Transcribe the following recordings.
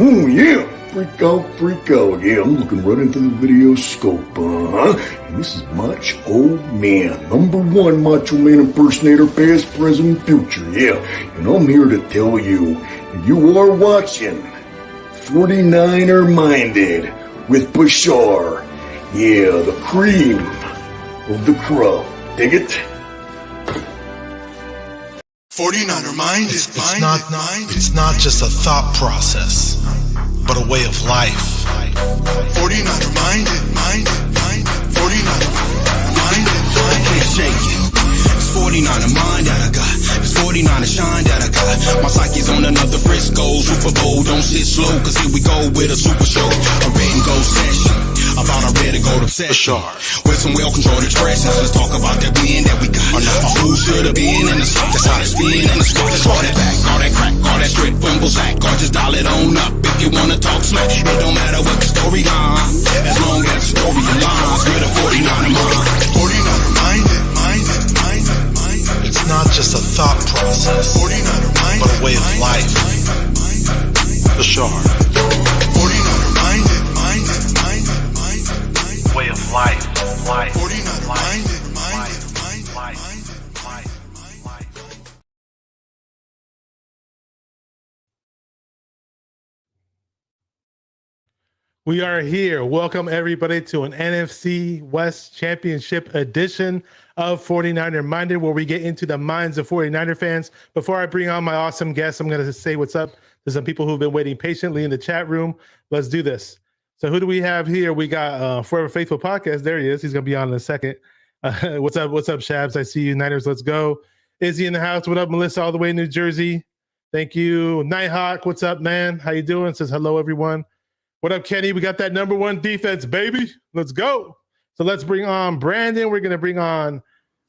Oh yeah, freak out. Yeah, I'm looking right into the video scope, And this is Macho Man, #1 Macho Man impersonator, past, present, future, yeah. And I'm here to tell you, you are watching 49er Minded with Bashar. Yeah, the cream of the crop. Dig it? 49er Mind is It's not just a thought process, but a way of life. 49er Mind. 49er Mind. Can't shake it. It's 49er Mind that I got. It's 49er Shine that I got. My psyche's on another Frisco Super Bowl. Don't sit slow, cause here we go with a super show. A red and gold session. About a red and gold obsession. With some well-controlled expressions. Let's talk about that win that we got. Who should have been in the spot? That's how it's been in the spot. Let's all that back, all that crack, all that straight fumble sack. Or just dial it on up if you wanna talk smack. It don't matter what the story on, as long as the story aligns with a 49er mind. 49er minded. It's not just a thought process, 49er minded, but a way of life. For sure. 49er minded. Way of life. 49er minded. We are here. Welcome everybody to an NFC West Championship edition of 49er Minded, where we get into the minds of 49er fans. Before I bring on my awesome guests, I'm going to say what's up to some people who've been waiting patiently in the chat room. Let's do this. So who do we have here? We got Forever Faithful Podcast. There he is. He's going to be on in a second. What's up, Shabs? I see you. Niners, let's go. Izzy in the house. What up, Melissa, all the way in New Jersey? Thank you. Nighthawk, what's up, man? How you doing? Says hello, everyone. What up, Kenny? We got that #1 defense, baby. Let's go. So let's bring on Brandon. We're going to bring on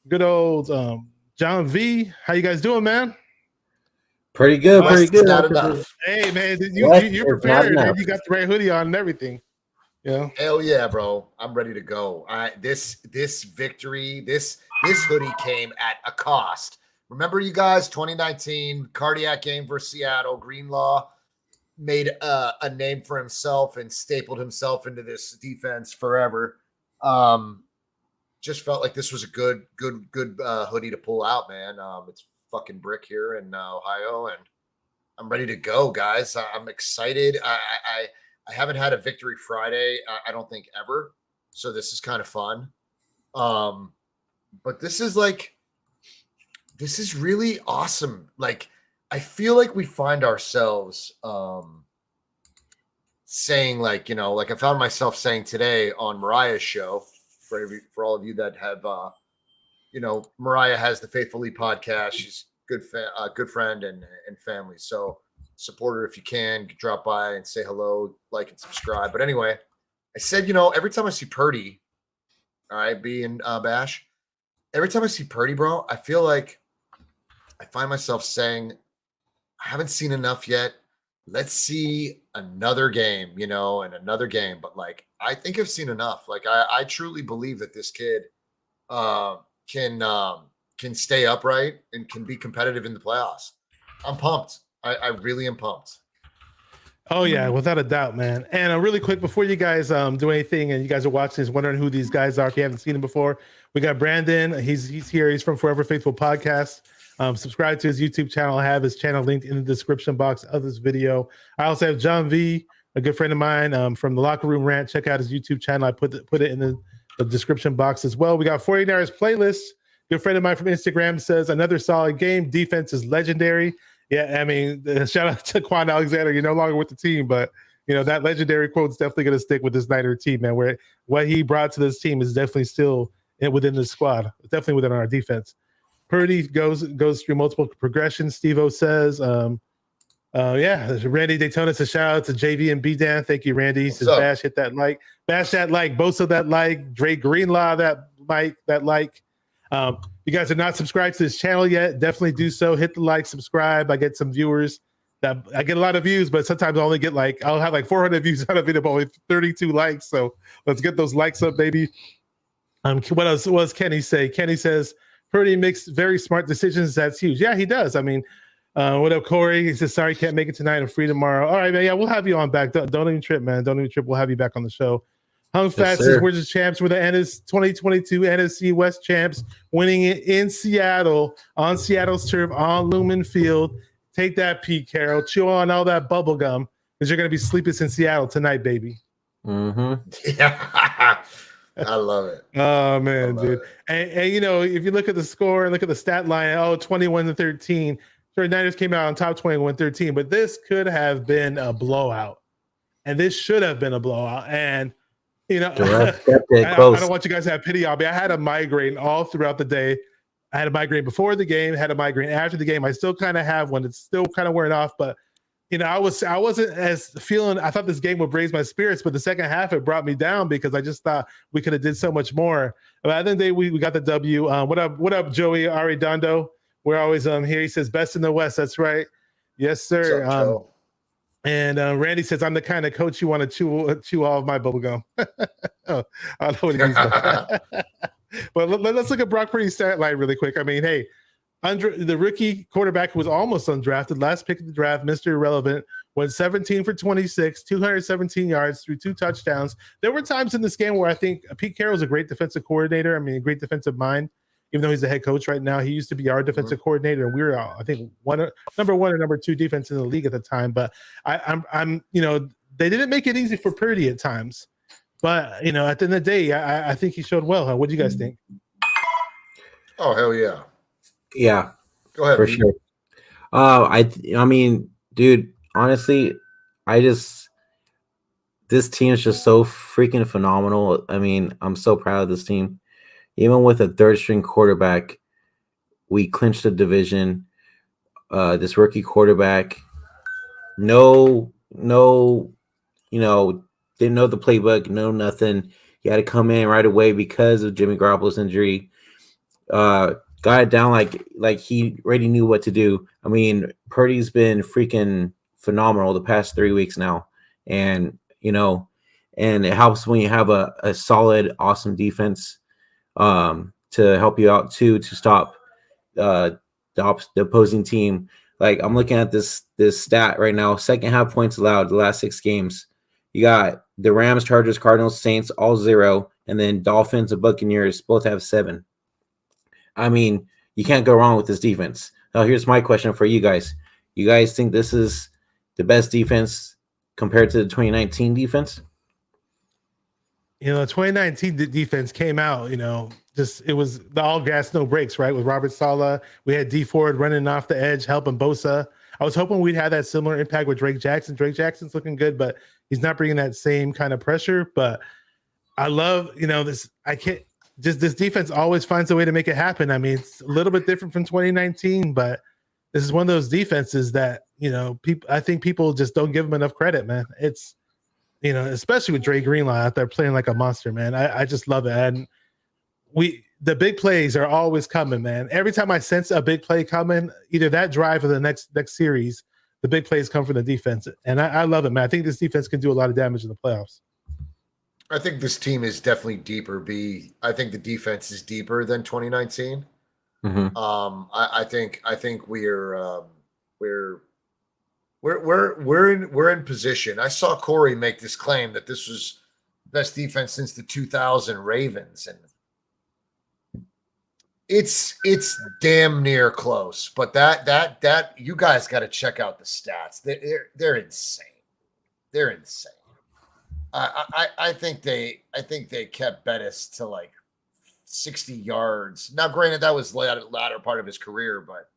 good old John V. How you guys doing, man? Pretty good. Not enough. Hey, man, you're prepared. Man. You got the right hoodie on and everything. Yeah. Hell yeah, bro. I'm ready to go. This victory, this hoodie came at a cost. Remember, you guys, 2019 cardiac game versus Seattle, Greenlaw made a name for himself and stapled himself into this defense forever. Just felt like this was a good hoodie to pull out, man. It's fucking brick here in Ohio, and I'm ready to go, guys. I'm excited. I haven't had a Victory Friday, I don't think ever, so this is kind of fun. But this is really awesome. Like, I feel like we find ourselves saying, like, I found myself saying today on Mariah's show, for all of you that have, Mariah has the Faithfully podcast. She's a good friend and family. So support her if you can. Drop by and say hello, like and subscribe. But anyway, I said, every time I see Purdy, all right, B and Bash, every time I see Purdy, bro, I feel like I find myself saying, I haven't seen enough yet. Let's see another game, and another game. But like, I think I've seen enough. Like, I truly believe that this kid can stay upright and can be competitive in the playoffs. I'm pumped. I really am pumped. Oh yeah, without a doubt, man. And really quick, before you guys do anything, and you guys are watching this, wondering who these guys are if you haven't seen them before, we got Brandon. He's here. He's from Forever Faithful Podcast. Subscribe to his YouTube channel. I have his channel linked in the description box of this video. I also have John V, a good friend of mine from the Locker Room Rant. Check out his YouTube channel. I put it in the description box as well. We got 49ers Playlist. Good friend of mine from Instagram says, another solid game. Defense is legendary. Yeah, I mean, shout out to Quan Alexander. You're no longer with the team, but that legendary quote is definitely going to stick with this Niner team, man. Where what he brought to this team is definitely still within the squad, definitely within our defense. Purdy goes through multiple progressions. Steve-O says, Randy Daytona says, shout out to JV and B-Dan. Thank you, Randy. He says, Bash, hit that like. Bash that like. Bosa that like. Drake Greenlaw that like. You guys are not subscribed to this channel yet, definitely do so. Hit the like, subscribe. I get some viewers. I get a lot of views, but sometimes I only get I'll have 400 views on a video, but only 32 likes. So let's get those likes up, baby. What else was Kenny say? Kenny says, Purdy makes very smart decisions. That's huge. Yeah, he does. I mean, What up, Corey? He says, sorry, can't make it tonight. I'm free tomorrow. All right, man. Yeah, we'll have you on back. Don't even trip, man. Don't even trip. We'll have you back on the show. Hung Fat says, we're just champs. We're the 2022 NFC West champs, winning it in Seattle, on Seattle's turf, on Lumen Field. Take that, Pete Carroll. Chew on all that bubble gum because you're going to be sleepless in Seattle tonight, baby. Yeah. I love it. Oh, man, dude. And, you know, if you look at the score and look at the stat line, 21-13. Sure, Niners came out on top 21-13, but this could have been a blowout. And this should have been a blowout. And, you know, I don't want you guys to have pity on me. I had a migraine all throughout the day. I had a migraine before the game, had a migraine after the game. I still kind of have one. It's still kind of wearing off, but you know, I wasn't as feeling. I thought this game would raise my spirits, but the second half it brought me down because I just thought we could have did so much more. But at the end of the day, we got the W. What up, Joey Aridondo? We're always here. He says best in the West. That's right. Yes, sir. And Randy says, I'm the kind of coach you want to chew all of my bubble gum. Oh, I don't know what he means by that. But let's look at Brock Purdy's stat line really quick. I mean, hey, the rookie quarterback who was almost undrafted, last pick of the draft, Mr. Irrelevant, went 17 for 26, 217 yards through 2 touchdowns. There were times in this game where I think Pete Carroll's a great defensive coordinator. I mean, a great defensive mind. Even though he's the head coach right now, he used to be our defensive coordinator, and we were, I think, number 1 or number 2 defense in the league at the time. But I'm, you know, they didn't make it easy for Purdy at times. But you know, at the end of the day, I think he showed well. Huh? What do you guys think? Oh hell yeah, yeah. Go ahead for sure. I mean, dude, honestly, this team is just so freaking phenomenal. I mean, I'm so proud of this team. Even with a third-string quarterback, we clinched the division. This rookie quarterback, no, you know, didn't know the playbook, no nothing. He had to come in right away because of Jimmy Garoppolo's injury. Got it down like he already knew what to do. I mean, Purdy's been freaking phenomenal the past 3 weeks now, and you know, and it helps when you have a solid, awesome defense. To help you out too, to stop the opposing team. Like I'm looking at this stat right now, second half points allowed the last 6 games. You got the Rams, Chargers, Cardinals, Saints all 0, and then Dolphins and Buccaneers both have 7. I mean, you can't go wrong with this defense. Now here's my question for you guys. You guys think this is the best defense compared to the 2019 defense? You know, the 2019 defense came out, you know, it was the all gas, no brakes, right? With Robert Saleh. We had D Ford running off the edge, helping Bosa. I was hoping we'd have that similar impact with Drake Jackson. Drake Jackson's looking good, but he's not bringing that same kind of pressure. But I love, you know, this defense always finds a way to make it happen. I mean, it's a little bit different from 2019, but this is one of those defenses that, you know, I think people just don't give them enough credit, man. It's, you know, especially with Dre Greenlaw out there playing like a monster, man. I just love it. And the big plays are always coming, man. Every time I sense a big play coming, either that drive or the next series, the big plays come from the defense. And I love it, man. I think this defense can do a lot of damage in the playoffs. I think this team is definitely deeper. I think the defense is deeper than 2019. Mm-hmm. I think we're in position. I saw Corey make this claim that this was best defense since the 2000 Ravens, and it's damn near close. But that you guys got to check out the stats. They're insane. They're insane. I think they kept Bettis to like 60 yards. Now, granted, that was latter part of his career, but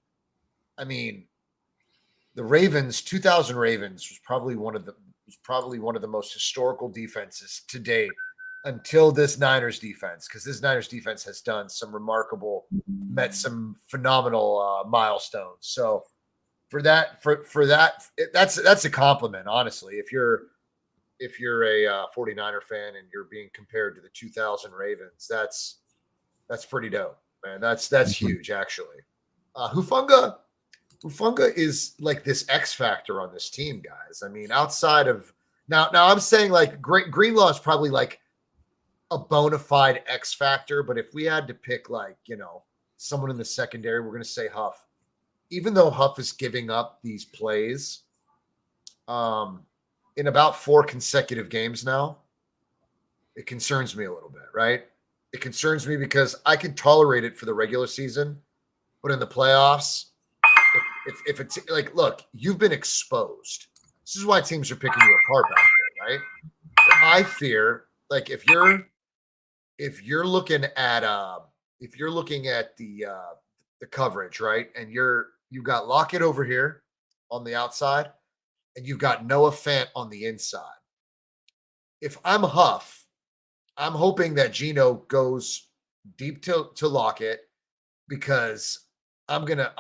I mean, the Ravens, 2000 Ravens, was probably one of the most historical defenses to date until this Niners defense, because this Niners defense has done met some phenomenal milestones. So that's a compliment, honestly. If you're a 49er fan and you're being compared to the 2000 Ravens, that's pretty dope, man. That's huge, actually. Hufanga is like this X factor on this team, guys. I mean, outside of now I'm saying like Greenlaw is probably like a bona fide X factor, but if we had to pick like, you know, someone in the secondary, we're going to say Huff. even though Huff is giving up these plays in about 4 consecutive games now, it concerns me a little bit, right? It concerns me because I could tolerate it for the regular season, but in the playoffs, if it's like, look, you've been exposed. This is why teams are picking you apart back there, right? I fear, like, if you're looking at the coverage, right, and you've got Lockett over here on the outside, and you've got Noah Fant on the inside. If I'm Huff, I'm hoping that Geno goes deep to Lockett, because I'm going to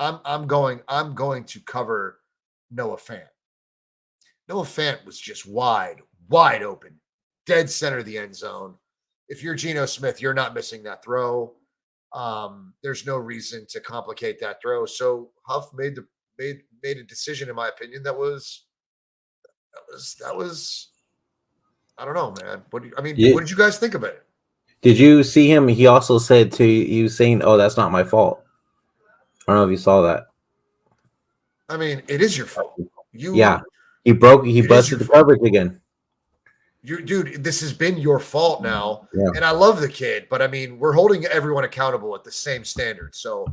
cover Noah Fant. Noah Fant was just wide open, dead center of the end zone. If you're Geno Smith, you're not missing that throw. There's no reason to complicate that throw. So Huff made a decision, in my opinion, that was I don't know, man. What did you guys think of it? Did you see him? He also said to you, saying, "Oh, that's not my fault." I don't know if you saw that. I mean, it is your fault. He busted the coverage again. Dude, this has been your fault now. Yeah. And I love the kid, but I mean, we're holding everyone accountable at the same standard. So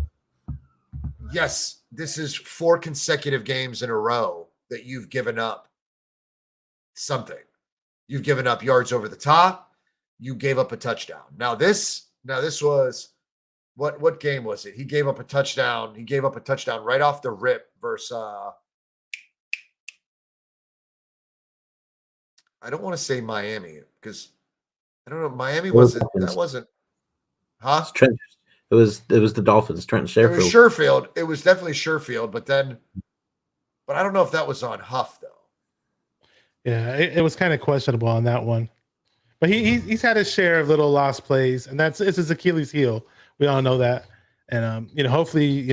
yes, this is 4 consecutive games in a row that you've given up something. You've given up yards over the top. You gave up a touchdown. Now this was what game was it? He gave up a touchdown. He gave up a touchdown right off the rip versus I don't want to say Miami, because I don't know. Miami wasn't. Huh? Trent. It was the Dolphins. Trent Sherfield. It was Sherfield. It was definitely Sherfield, but I don't know if that was on Huff though. Yeah, it was kind of questionable on that one. But he's had his share of little lost plays, and it's his Achilles heel. We all know that. And hopefully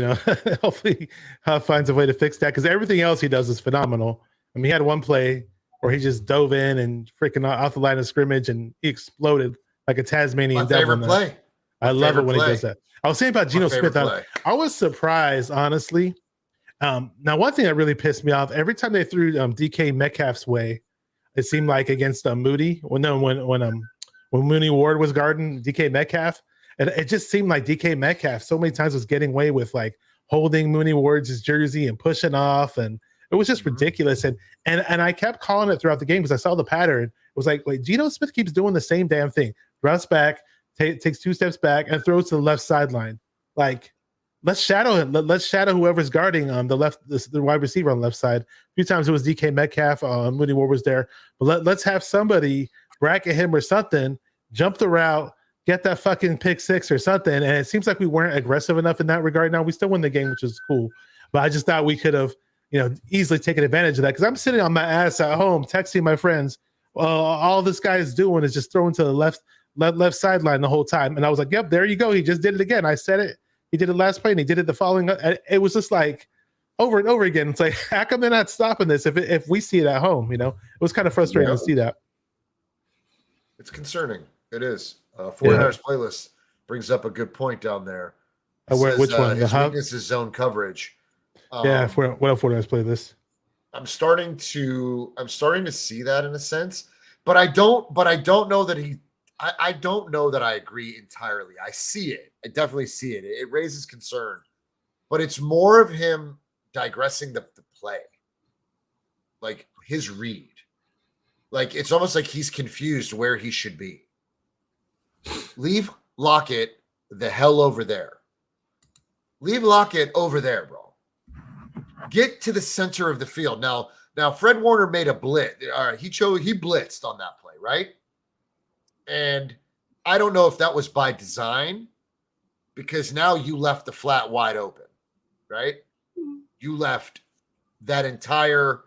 Huff finds a way to fix that, because everything else he does is phenomenal. I mean, he had one play where he just dove in and freaking off the line of scrimmage, and he exploded like a Tasmanian devil. My favorite play. I love it when he does that. I was saying about Geno Smith. I was surprised, honestly. Now, one thing that really pissed me off, every time they threw DK Metcalf's way, it seemed like against Moody, when Mooney Ward was guarding DK Metcalf, and it just seemed like DK Metcalf so many times was getting away with like holding Mooney Ward's jersey and pushing off, and it was just ridiculous. And I kept calling it throughout the game because I saw the pattern. It was like, wait, Geno Smith keeps doing the same damn thing. Runs back, takes 2 steps back, and throws to the left sideline. Like, let's shadow him. Let's shadow whoever's guarding the wide receiver on the left side. A few times it was DK Metcalf. Mooney Ward was there. But let's have somebody bracket him or something, jump the route, get that fucking pick 6 or something. And it seems like we weren't aggressive enough in that regard. Now we still win the game, which is cool. But I just thought we could have, easily taken advantage of that, because I'm sitting on my ass at home texting my friends. All this guy is doing is just throwing to the left sideline the whole time. And I was like, yep, there you go. He just did it again. I said it. He did it last play, and he did it the following. It was just like over and over again. It's like, how come they're not stopping this if we see it at home? It was kind of frustrating to see that. It's concerning. It is. 49ers playlist brings up a good point down there. Which one? His weakness is zone coverage. What 49ers playlist? I'm starting to see that in a sense, but I don't know that I don't know that I agree entirely. I see it. I definitely see it. It raises concern, but it's more of him digressing the play, like his read. Like, it's almost like he's confused where he should be. Leave Lockett the hell over there. Leave Lockett over there, bro. Get to the center of the field. Now Fred Warner made a blitz. All right, he blitzed on that play, right? And I don't know if that was by design, because now you left the flat wide open, right? You left that entire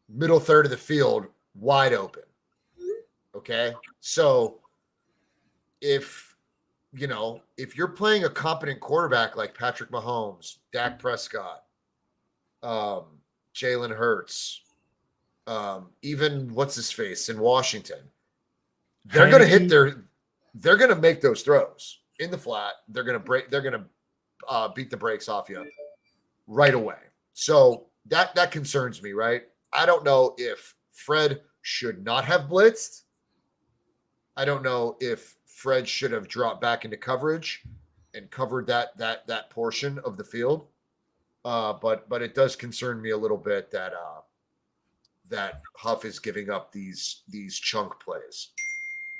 middle third of the field wide open. Okay? So if you're playing a competent quarterback like Patrick Mahomes, Dak Prescott, Jalen Hurts, even what's his face in Washington, they're going to make those throws in the flat. They're going to beat the brakes off you right away. So that concerns me, right? I don't know if Fred should not have blitzed. I don't know if Fred should have dropped back into coverage and covered that portion of the field. But it does concern me a little bit that that Huff is giving up these chunk plays.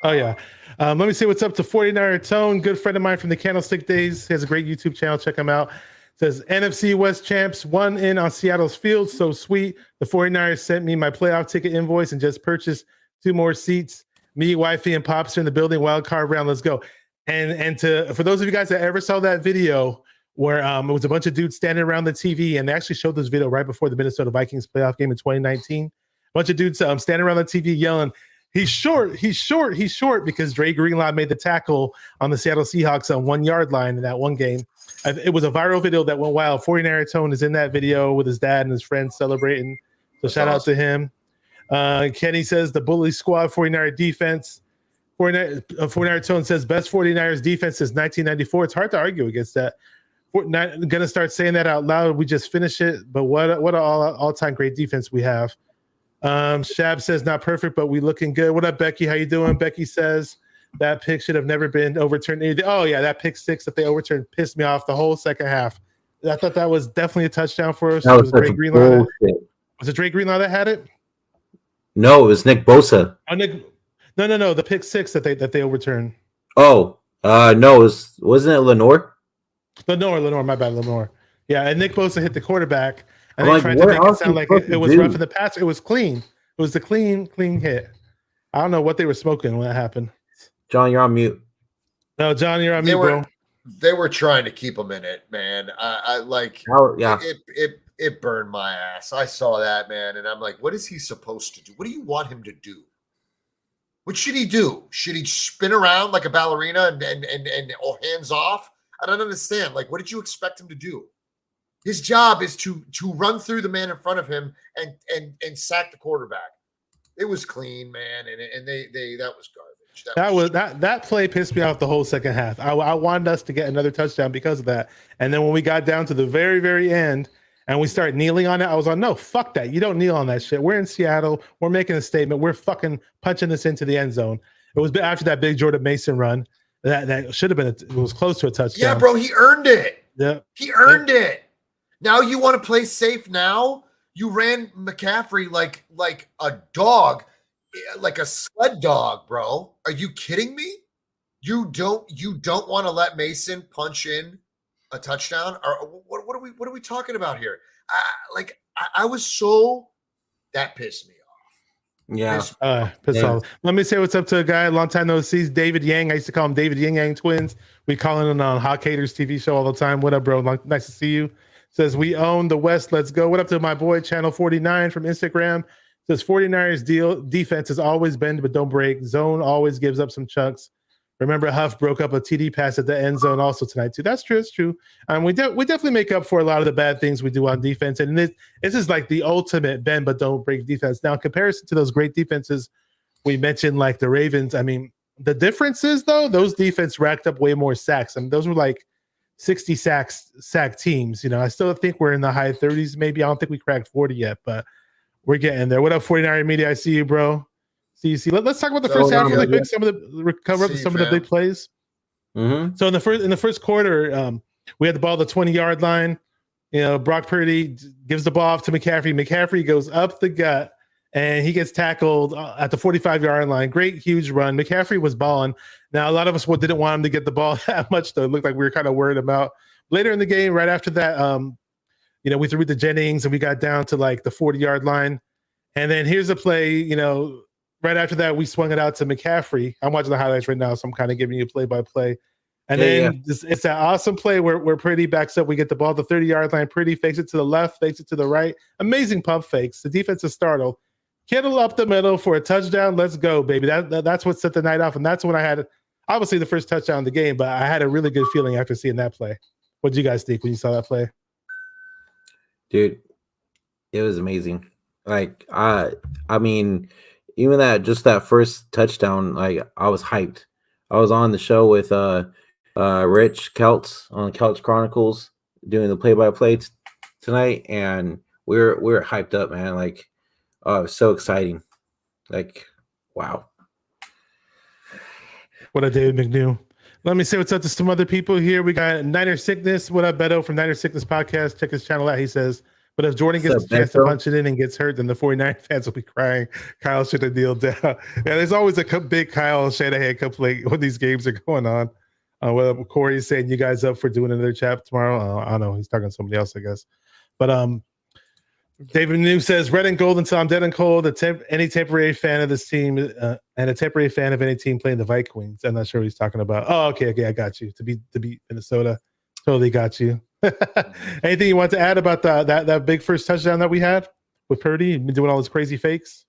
Oh, yeah. Let me say what's up to 49er Tone, good friend of mine from the Candlestick Days. He has a great YouTube channel. Check him out. Says, NFC West champs, won in on Seattle's field. So sweet. The 49ers sent me my playoff ticket invoice and just purchased 2 more seats. Me, wifey, and Pops are in the building. Wild card round. Let's go. And for those of you guys that ever saw that video where it was a bunch of dudes standing around the TV, and they actually showed this video right before the Minnesota Vikings playoff game in 2019. A bunch of dudes standing around the TV yelling, he's short, because Dre Greenlaw made the tackle on the Seattle Seahawks on 1 yard line in that one game. It was a viral video that went wild. 49er Tone is in that video with his dad and his friends celebrating. So shout out to him. Kenny says the bully squad 49er defense. 49er Tone says best 49ers defense since 1994. It's hard to argue against that. Not gonna start saying that out loud. We just finish it, but what an all-time great defense we have. Shab says not perfect, but we looking good. What up, Becky? How you doing? Becky says that pick should have never been overturned. Oh yeah, that pick 6 that they overturned pissed me off the whole second half. I thought that was definitely a touchdown for us. That was Drake Greenlaw. Was it Drake Greenlaw that had it? No, it was Nick Bosa. Oh, No. The pick 6 that they overturned. Oh, no, wasn't it Lenore? Lenore. My bad, Lenore. Yeah, and Nick Bosa hit the quarterback. And I'm they like, tried to make it sound like it was do? rough in the pass. It was clean. It was the clean hit. I don't know what they were smoking when that happened. John, you're on mute. No, John, you're on mute, bro. They were trying to keep him in it, man. I like. Yeah. It burned my ass. I saw that, man, and I'm like, what is he supposed to do? What do you want him to do? What should he do? Should he spin around like a ballerina and hands off? I don't understand. Like, what did you expect him to do? His job is to run through the man in front of him and sack the quarterback. It was clean, man, and they that was garbage. That play pissed me off the whole second half. I wanted us to get another touchdown because of that. And then when we got down to the very, very end and we started kneeling on it, I was like, no, fuck that. You don't kneel on that shit. We're in Seattle. We're making a statement. We're fucking punching this into the end zone. It was after that big Jordan Mason run. That should have been it was close to a touchdown. Yeah, bro, he earned it. Yeah. He earned it. Now you want to play safe now? You ran McCaffrey like a dog, like a sled dog, bro. Are you kidding me? You don't want to let Mason punch in a touchdown? Or what are we talking about here? I was so that pissed me off. Yeah. Pissed off. Let me say what's up to a guy, long time no see, David Yang. I used to call him David Yin Yang Twins. We call him on Hawk Haters TV show all the time. What up, bro? Nice to see you. Says we own the West. Let's go. What up to my boy Channel 49 from Instagram? Says 49ers defense has always bend but don't break. Zone always gives up some chunks. Remember Huff broke up a TD pass at the end zone also tonight too. That's true. It's true. We definitely make up for a lot of the bad things we do on defense. And this is like the ultimate bend but don't break defense. Now in comparison to those great defenses we mentioned, like the Ravens, I mean, the difference is though those defense racked up way more sacks. I mean, those were like 60 sack teams. You know, I still think we're in the high 30s. Maybe I don't think we cracked 40 yet, but we're getting there. What up, 49er Media? I see you, bro. See. Let's talk about the first half really quick. Some of the big plays. Mm-hmm. So in the first quarter, we had the ball at the 20-yard line. You know, Brock Purdy gives the ball off to McCaffrey. McCaffrey goes up the gut and he gets tackled at the 45-yard line. Great, huge run. McCaffrey was balling. Now, a lot of us didn't want him to get the ball that much, though. It looked like we were kind of worried about. Later in the game, right after that, you know, we threw to Jennings and we got down to like the 40-yard line. And then here's a play, you know, right after that, we swung it out to McCaffrey. I'm watching the highlights right now, so I'm kind of giving you play-by-play. And then it's that awesome play where Purdy backs up. We get the ball at the 30-yard line. Purdy fakes it to the left, fakes it to the right. Amazing pump fakes. The defense is startled. Kittle up the middle for a touchdown. Let's go, baby. That's what set the night off. And that's when I had, obviously, the first touchdown of the game, but I had a really good feeling after seeing that play. What did you guys think when you saw that play? Dude, it was amazing. Like, I mean, even that first touchdown, like, I was hyped. I was on the show with Rich Keltz on Keltz Chronicles doing the play-by-play tonight, and we're hyped up, man. Like, oh, so exciting. Like, wow. What up, David McNew? Let me say what's up to some other people here. We got Niner Sickness. What up, Beto from Niner Sickness Podcast? Check his channel out. He says, but if Jordan gets a chance to punch it in and gets hurt, then the 49 fans will be crying. Kyle should have kneeled down. Yeah, there's always a big Kyle Shanahan complaint when these games are going on. Well, Corey's saying you guys up for doing another chat tomorrow. I don't know. He's talking to somebody else, I guess. But David New says, red and gold until I'm dead and cold. Any temporary fan of this team and a temporary fan of any team playing the Vikings. I'm not sure what he's talking about. Oh, okay, I got you. To beat Minnesota. Totally got you. Anything you want to add about that big first touchdown that we had with Purdy? Been doing all those crazy fakes?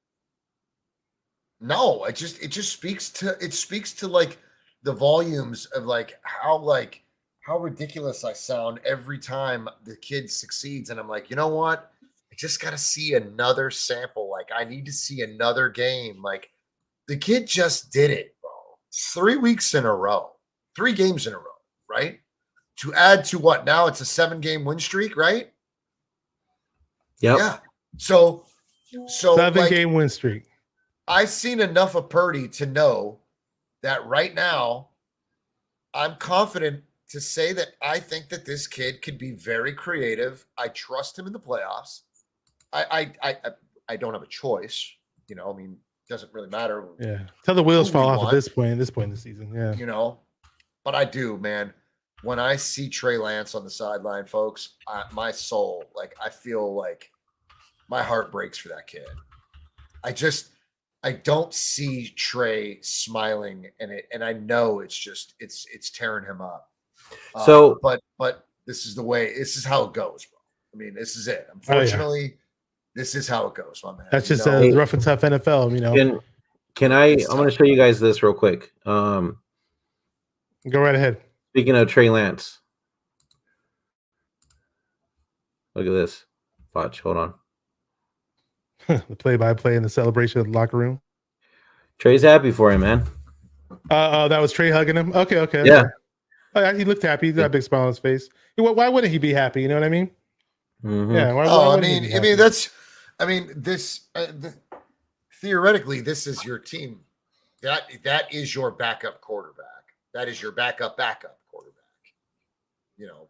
No, it just speaks to like the volumes of like how ridiculous I sound every time the kid succeeds. And I'm like, you know what? I just got to see another sample. Like, I need to see another game. Like, the kid just did it, bro. 3 weeks in a row, 3 games in a row, right? To add to what? Now it's a 7-game win streak, right? Yep. Yeah. So 7-game win streak. I've seen enough of Purdy to know that right now I'm confident to say that I think that this kid could be very creative. I trust him in the playoffs. I don't have a choice, you know. I mean, it doesn't really matter. Yeah, till the wheels fall off at this point in the season. Yeah, you know, but I do, man. When I see Trey Lance on the sideline, folks, my soul, like, I feel like my heart breaks for that kid. I don't see Trey smiling, and I know it's tearing him up. So, but this is the way. This is how it goes, bro. I mean, this is it. Unfortunately, this is how it goes, my man. That's just a rough and tough NFL, you know. Can I? I'm going to show you guys this real quick. Go right ahead. Speaking of Trey Lance, look at this. Watch. Hold on. The play-by-play in the celebration of the locker room. Trey's happy for him, man. That was Trey hugging him. Okay. Yeah. Oh, yeah, he looked happy. He got a big smile on his face. Why wouldn't he be happy? You know what I mean? Mm-hmm. Yeah. Theoretically, this is your team. That is your backup quarterback. That is your backup quarterback. You know.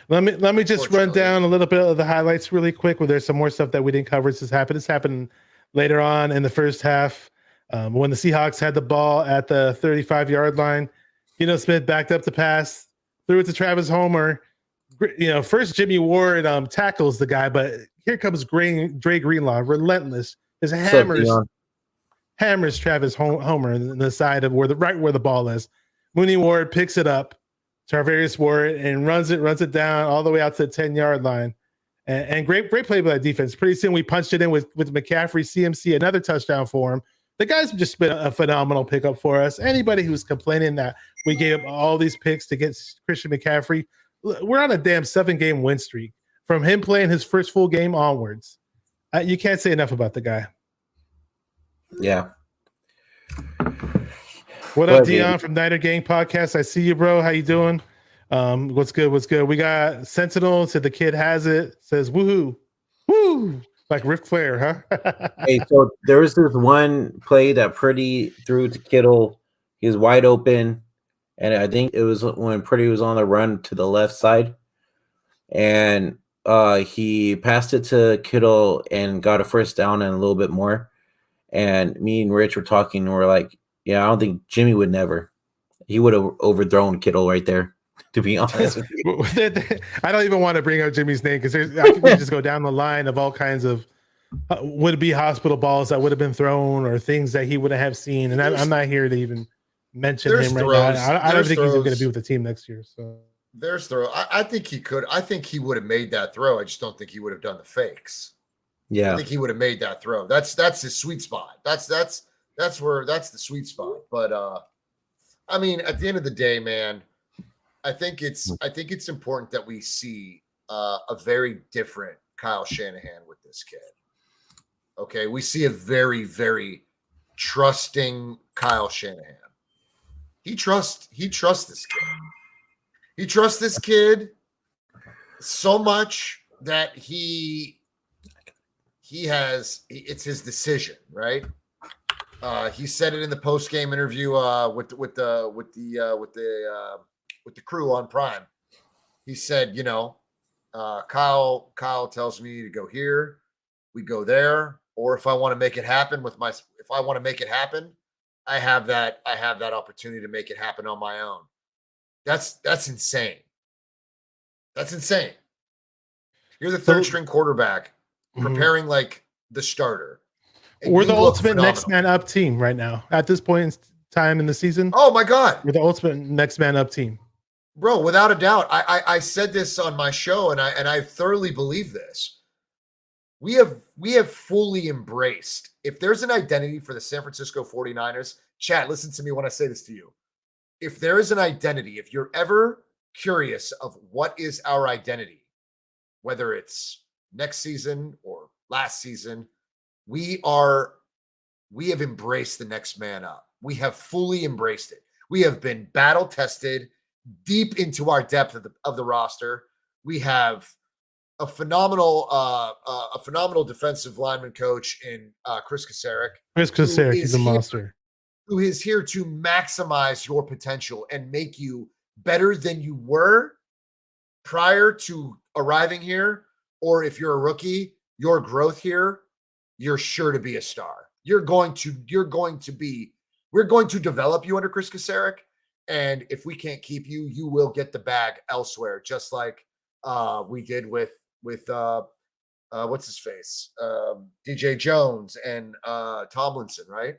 Let me just run down a little bit of the highlights really quick. Where there's some more stuff that we didn't cover. This happened later on in the first half when the Seahawks had the ball at the 35-yard line. Smith backed up the pass, threw it to Travis Homer. First Jimmy Ward tackles the guy, but here comes Dre Greenlaw, relentless. His hammers Travis Homer in the side of where the ball is. Mooney Ward picks it up, Tarvarius Ward, and runs it down all the way out to the 10-yard line. And great play by that defense. Pretty soon we punched it in with McCaffrey, CMC, another touchdown for him. The guy's just been a phenomenal pickup for us. Anybody who's complaining that we gave up all these picks to get Christian McCaffrey, we're on a damn 7-game win streak from him playing his first full game onwards. You can't say enough about the guy. Yeah. What up, Dion from Niner Gang Podcast? I see you, bro. How you doing? What's good? We got Sentinel. Said the kid has it. Says woohoo, woo, like Ric Flair, huh? Hey, so there was this one play that Purdy threw to Kittle. He was wide open, and I think it was when Purdy was on the run to the left side, and he passed it to Kittle and got a first down and a little bit more. And me and Rich were talking, and we're like, yeah, I don't think Jimmy would never. He would have overthrown Kittle right there, to be honest with you. I don't even want to bring up Jimmy's name because I could just go down the line of all kinds of would-be hospital balls that would have been thrown or things that he would have seen. And I'm not here to even mention him right now. I don't think he's going to be with the team next year. So there's throw. I think he could. I think he would have made that throw. I just don't think he would have done the fakes. Yeah, I think he would have made that throw. That's his sweet spot. That's the sweet spot. But I mean, at the end of the day, man, I think it's important that we see a very different Kyle Shanahan with this kid. Okay, we see a very, very trusting Kyle Shanahan. He trusts this kid. He trusts this kid so much that it's his decision, right? He said it in the post game interview with the crew on Prime. He said, Kyle tells me to go here, we go there, or if I want to make it happen I have that opportunity to make it happen on my own. That's insane. That's insane. You're the third string quarterback preparing like the starter. We're the ultimate next man up team right now at this point in time in the season. Oh my God. We're the ultimate next man up team. Bro, without a doubt. I said this on my show and I thoroughly believe this. We have fully embraced. If there's an identity for the San Francisco 49ers, chat, listen to me when I say this to you. If there is an identity, if you're ever curious of what is our identity, whether it's next season or last season, we have embraced the next man up. We have fully embraced it. We have been battle tested deep into our depth of the roster. We have a phenomenal defensive lineman coach in Chris Kasarik. Chris Kasarik is a monster. Who is here to maximize your potential and make you better than you were prior to arriving here. Or if you're a rookie, your growth here, you're sure to be a star. We're going to develop you under Chris Kasarik. And if we can't keep you, you will get the bag elsewhere, just like we did with what's his face, DJ Jones and Tomlinson, right?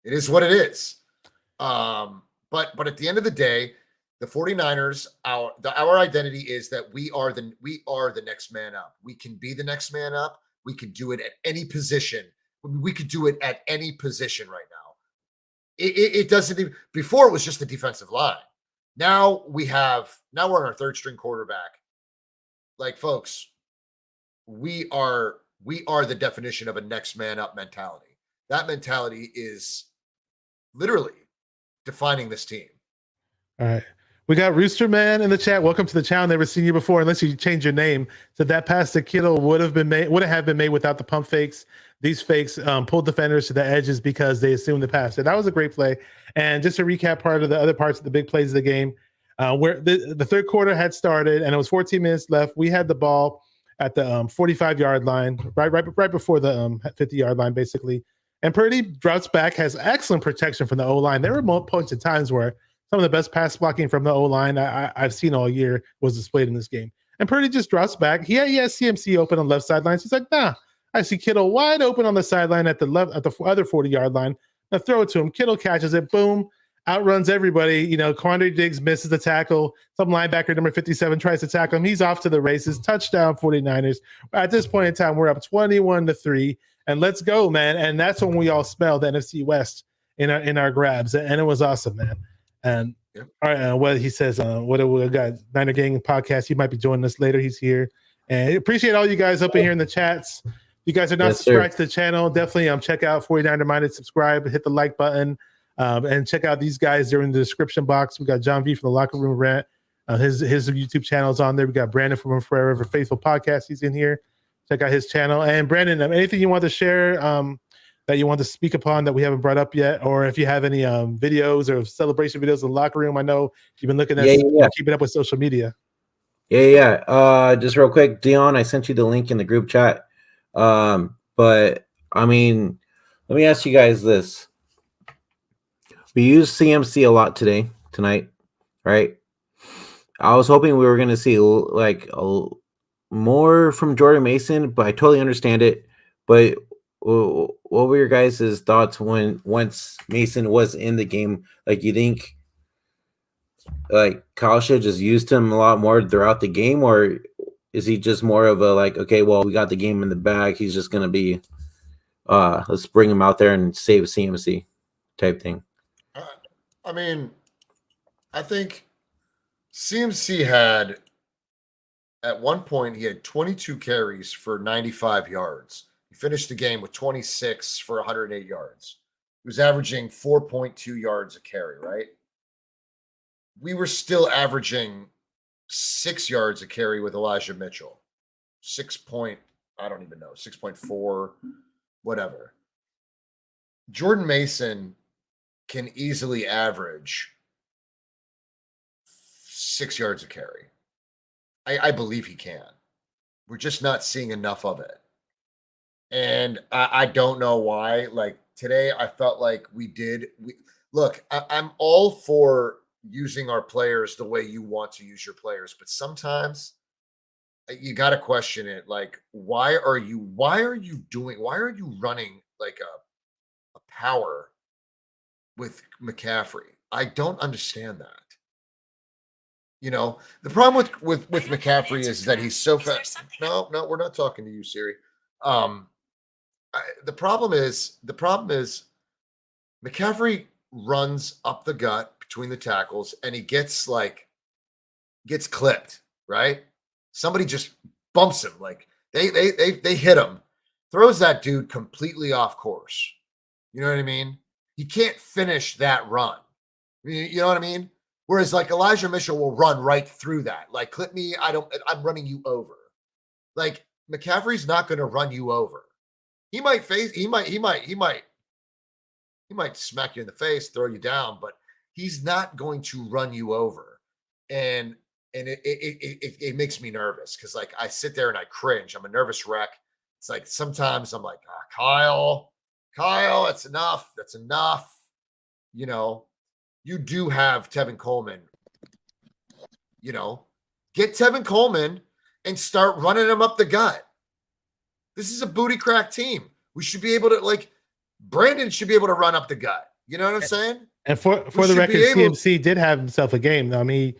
It is what it is. But at the end of the day, the 49ers, our identity is that we are the next man up. We can be the next man up. We can do it at any position. We could do it at any position right now. It doesn't even, before it was just the defensive line. Now we're on our third string quarterback. Like, folks, we are the definition of a next man up mentality. That mentality is literally defining this team. All right. We got Rooster Man in the chat. Welcome to the channel. Never seen you before, unless you change your name. So that pass to Kittle would have been made without the pump fakes. These fakes pulled defenders to the edges because they assumed the pass. So that was a great play. And just to recap part of the other parts of the big plays of the game, where the third quarter had started and it was 14 minutes left. We had the ball at the 45-yard line, right before the 50-yard line, basically. And Purdy drops back, has excellent protection from the O-line. There were points in times where some of the best pass blocking from the O-line I've seen all year was displayed in this game. And Purdy just drops back. He has CMC open on the left sideline. So he's like, nah, I see Kittle wide open on the sideline at the other 40-yard line. I throw it to him. Kittle catches it. Boom. Outruns everybody. Quandre Diggs misses the tackle. Some linebacker, number 57, tries to tackle him. He's off to the races. Touchdown, 49ers. At this point in time, we're up 21-3. And let's go, man. And that's when we all smell the NFC West in our grabs. And it was awesome, man. And all right, what he says, what we got, Niner Gang podcast. He might be joining us later. He's here, and I appreciate all you guys up in here in the chats. If you guys are not subscribed to the channel, definitely check out 49er Minded. Subscribe, hit the like button, and check out these guys. They're in the description box. We got John V from the Locker Room Rant. His YouTube channel is on there. We got Brandon from Forever Faithful Podcast. He's in here. Check out his channel. And Brandon, anything you want to share? That you want to speak upon that we haven't brought up yet, or if you have any videos or celebration videos in the locker room. I know you've been looking at keeping up with social media. Just real quick, Dion, I sent you the link in the group chat. But I mean, let me ask you guys this. We used CMC a lot tonight, right? I was hoping we were going to see more from Jordan Mason, but I totally understand it. But what were your guys' thoughts once Mason was in the game? Like, you think Kyle should just used him a lot more throughout the game, or is he just more of a okay, well, we got the game in the bag, he's just gonna be let's bring him out there and save CMC type thing? I mean, I think CMC had at one point he had 22 carries for 95 yards. He finished the game with 26 for 108 yards. He was averaging 4.2 yards a carry, right? We were still averaging 6 yards a carry with Elijah Mitchell. 6 point, I don't even know, 6.4, whatever. Jordan Mason can easily average 6 yards a carry. I believe he can. We're just not seeing enough of it. And I don't know why. Like today, I felt like look, I'm all for using our players the way you want to use your players, but sometimes you got to question it. Like, why are you running like a power with McCaffrey? I don't understand that. The problem with McCaffrey is that he's so fast. No, we're not talking to you, Siri. The problem is McCaffrey runs up the gut between the tackles and he gets clipped, right? Somebody just bumps him. Like they hit him, throws that dude completely off course. You know what I mean? He can't finish that run. You know what I mean? Whereas like Elijah Mitchell will run right through that. Like, clip me, I'm running you over. Like McCaffrey's not going to run you over. He might smack you in the face, throw you down, but he's not going to run you over. And it makes me nervous because like I sit there and I cringe. I'm a nervous wreck. It's like sometimes I'm like, Kyle, that's enough. That's enough. You do have Tevin Coleman. Get Tevin Coleman and start running him up the gut. This is a booty crack team. We should be able to Brandon should be able to run up the gut. You know what I'm saying? And for the record, CMC did have himself a game. I mean,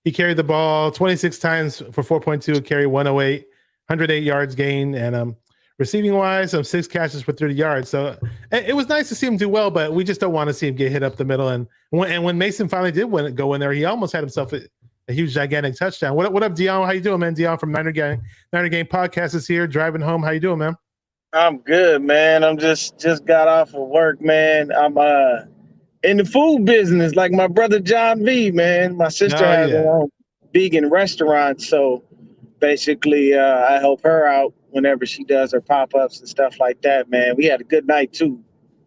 he carried the ball 26 times for 4.2 a carry, 108, 108 yards gain, and receiving wise, 6 catches for 30 yards. So it was nice to see him do well, but we just don't want to see him get hit up the middle. And when Mason finally did go in there, he almost had himself a huge, gigantic touchdown. What up, Dion? How you doing, man? Dion from Niner Game Podcast is here, driving home. How you doing, man? I'm good, man. I'm just got off of work, man. I'm in the food business, like my brother John V, man. My sister has her own vegan restaurant, so basically I help her out whenever she does her pop-ups and stuff like that, man. We had a good night too.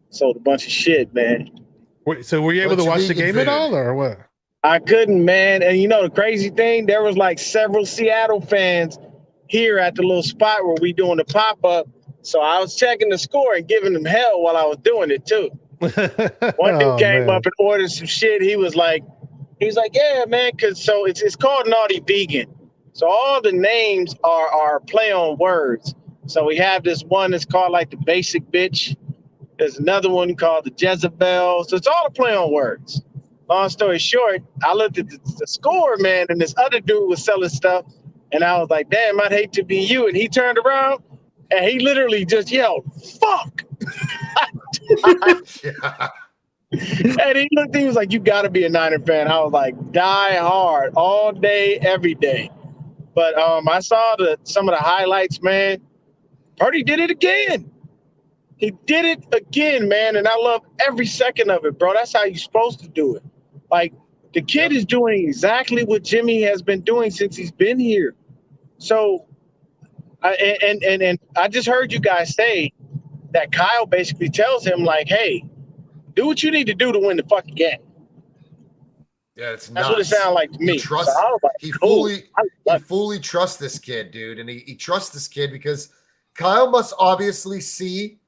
Sold a bunch of shit, man. So were you able to watch the game at all, or what? I couldn't, man. And the crazy thing, there was like several Seattle fans here at the little spot where we doing the pop-up. So I was checking the score and giving them hell while I was doing it too. One dude came up and ordered some shit. He was like, yeah, man, because it's called Naughty Vegan. So all the names are play on words. So we have this one that's called like the Basic Bitch. There's another one called the Jezebel. So it's all a play on words. Long story short, I looked at the score, man, and this other dude was selling stuff. And I was like, damn, I'd hate to be you. And he turned around and he literally just yelled, fuck. And he looked, he was like, you got to be a Niner fan. I was like, die hard all day, every day. But I saw some of the highlights, man. Purdy did it again. He did it again, man. And I love every second of it, bro. That's how you're supposed to do it. Like, the kid is doing exactly what Jimmy has been doing since he's been here. So, and I just heard you guys say that Kyle basically tells him, like, hey, do what you need to do to win the fucking game. Yeah, that's what it sounded like to me. He fully trusts this kid, dude. And he trusts this kid because Kyle must obviously see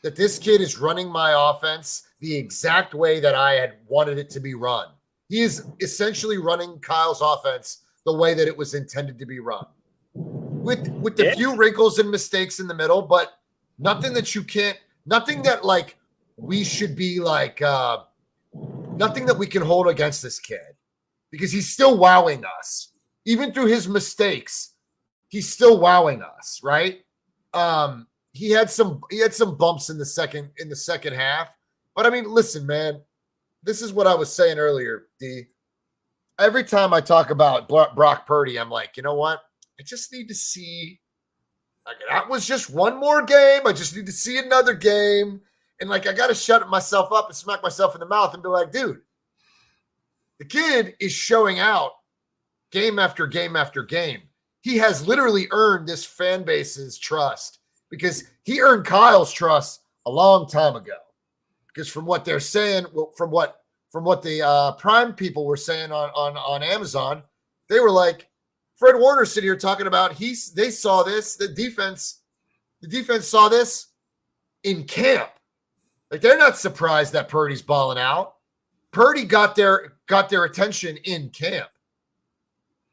that this kid is running my offense the exact way that I had wanted it to be run. He is essentially running Kyle's offense the way that it was intended to be run. With the few wrinkles and mistakes in the middle, but nothing that like we should be like nothing that we can hold against this kid because he's still wowing us. Even through his mistakes, he's still wowing us, right? He had some bumps in the second half. But I mean, listen, man, this is what I was saying earlier, D. Every time I talk about Brock Purdy, I'm like, you know what? I just need to see. Like, that was just one more game. I just need to see another game. And like, I got to shut myself up and smack myself in the mouth and be like, dude, the kid is showing out game after game after game. He has literally earned this fan base's trust because he earned Kyle's trust a long time ago. Because from what they're saying, from what the Prime people were saying on Amazon, they were like, Fred Warner sitting here talking about they saw this, the defense saw this in camp. Like, they're not surprised that Purdy's balling out. Purdy got their attention in camp.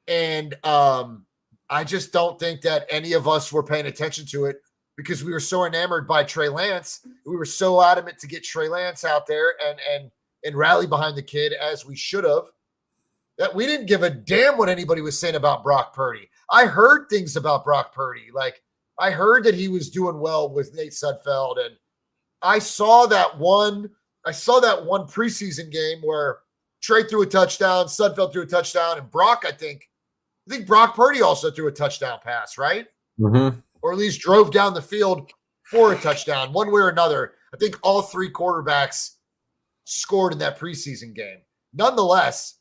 And I just don't think that any of us were paying attention to it because we were so enamored by Trey Lance. We were so adamant to get Trey Lance out there and rally behind the kid as we should have, that we didn't give a damn what anybody was saying about Brock Purdy. I heard things about Brock Purdy. Like, I heard that he was doing well with Nate Sudfeld, and I saw that one preseason game where Trey threw a touchdown, Sudfeld threw a touchdown, and Brock, I think Brock Purdy also threw a touchdown pass, right? Mm-hmm. Or at least drove down the field for a touchdown, one way or another. I think all three quarterbacks scored in that preseason game. Nonetheless,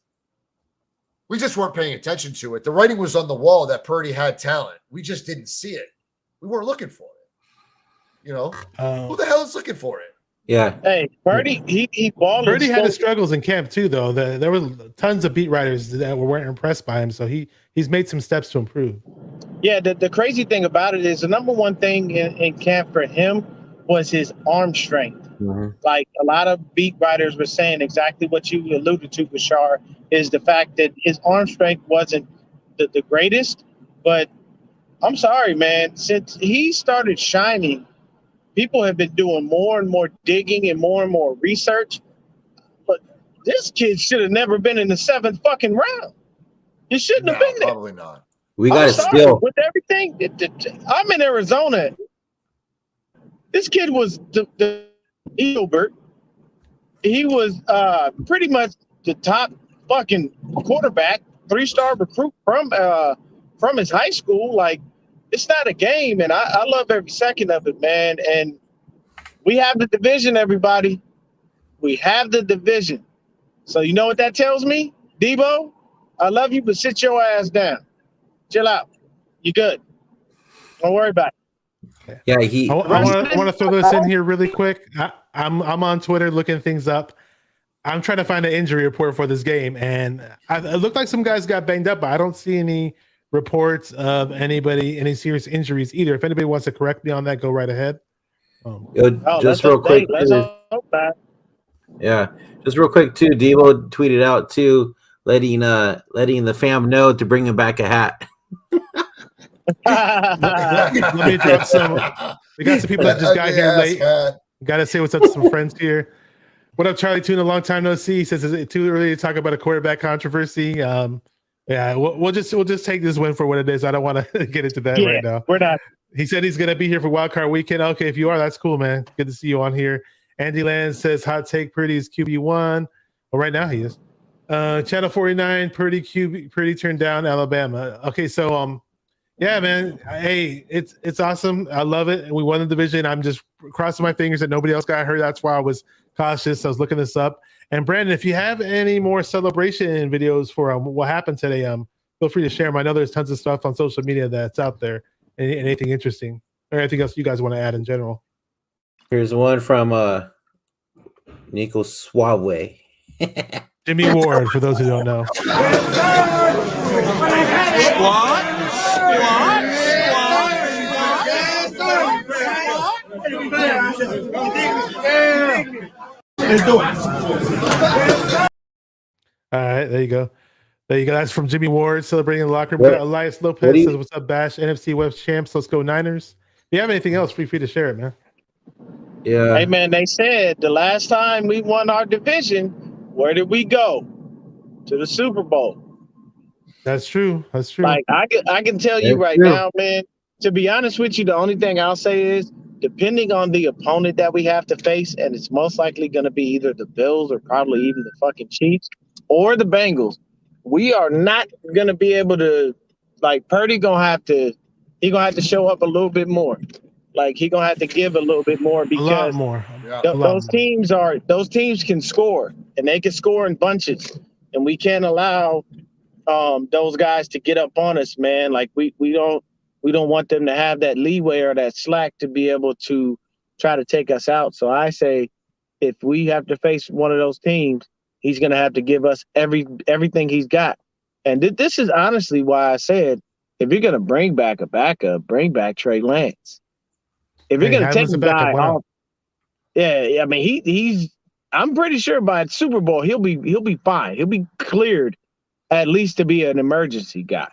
we just weren't paying attention to it. The writing was on the wall that Purdy had talent. We just didn't see it. We weren't looking for it. You know, who the hell is looking for it? Yeah. Hey, Purdy, he balled. Purdy had his struggles in camp too, though. There were tons of beat writers that weren't impressed by him, so he's made some steps to improve. Yeah, the crazy thing about it is the number one thing in camp for him was his arm strength. Mm-hmm. Like, a lot of beat writers were saying exactly what you alluded to, Bashar, is the fact that his arm strength wasn't the greatest. But I'm sorry, man, since he started shining, people have been doing more and more digging and more research. But this kid should have never been in the 7th fucking round. He shouldn't have been there. Probably not. We got to steal. With everything, I'm in Arizona. This kid was the Eagleberg. He was pretty much the top fucking quarterback, 3-star recruit from his high school. Like, it's not a game, and I love every second of it, man. And we have the division, everybody. We have the division. So you know what that tells me? Debo, I love you, but sit your ass down. Chill out. You good. Don't worry about it. Yeah, I want to throw this in here really quick. I'm on Twitter looking things up. I'm trying to find an injury report for this game, and it looked like some guys got banged up, but I don't see any reports of any serious injuries either. If anybody wants to correct me on that, go right ahead. Just real quick. Yeah, just real quick too. Devo tweeted out too, letting the fam know to bring him back a hat. Let me drop some. We got some people that just got here late. Got to say what's up to some friends here. What up, Charlie Tune? A long time no see. He says, is it too early to talk about a quarterback controversy? Yeah, we'll just take this win for what it is. I don't want to get into that right now. We're not. He said he's gonna be here for Wild Card Weekend. Okay, if you are, that's cool, man. Good to see you on here. Andy Land says hot take Purdy is QB1. Well, right now he is. Channel 49, Purdy turned down Alabama. Okay, so yeah, man. Hey, it's awesome. I love it. We won the division. I'm just crossing my fingers that nobody else got hurt. That's why I was cautious. I was looking this up. And Brandon, if you have any more celebration videos for what happened today, feel free to share them. I know there's tons of stuff on social media that's out there. Anything interesting or anything else you guys want to add in general? Here's one from Nico Suave. Jimmy Ward, for those who don't know. Let's do it. All right, there you go. That's from Jimmy Ward celebrating the locker room. Elias Lopez says, "What's up, Bash? NFC West champs. Let's go Niners." If you have anything else, feel free to share it, man. Yeah. Hey, man, they said the last time we won our division, where did we go? To the Super Bowl. That's true. Like, I can tell you right now, man, to be honest with you, the only thing I'll say is, depending on the opponent that we have to face, and it's most likely going to be either the Bills or probably even the fucking Chiefs or the Bengals, we are not going to be able to, like, Purdy he gonna have to show up a little bit more. Like, he gonna have to give a little bit more because a lot more. Those teams can score, and they can score in bunches, and we can't allow those guys to get up on us, man. Like we don't want them to have that leeway or that slack to be able to try to take us out. So I say, if we have to face one of those teams, he's going to have to give us everything he's got. And this is honestly why I said, if you're going to bring back a backup, bring back Trey Lance. If you're going to take a guy off, I mean he's. I'm pretty sure by Super Bowl he'll be fine. He'll be cleared at least to be an emergency guy.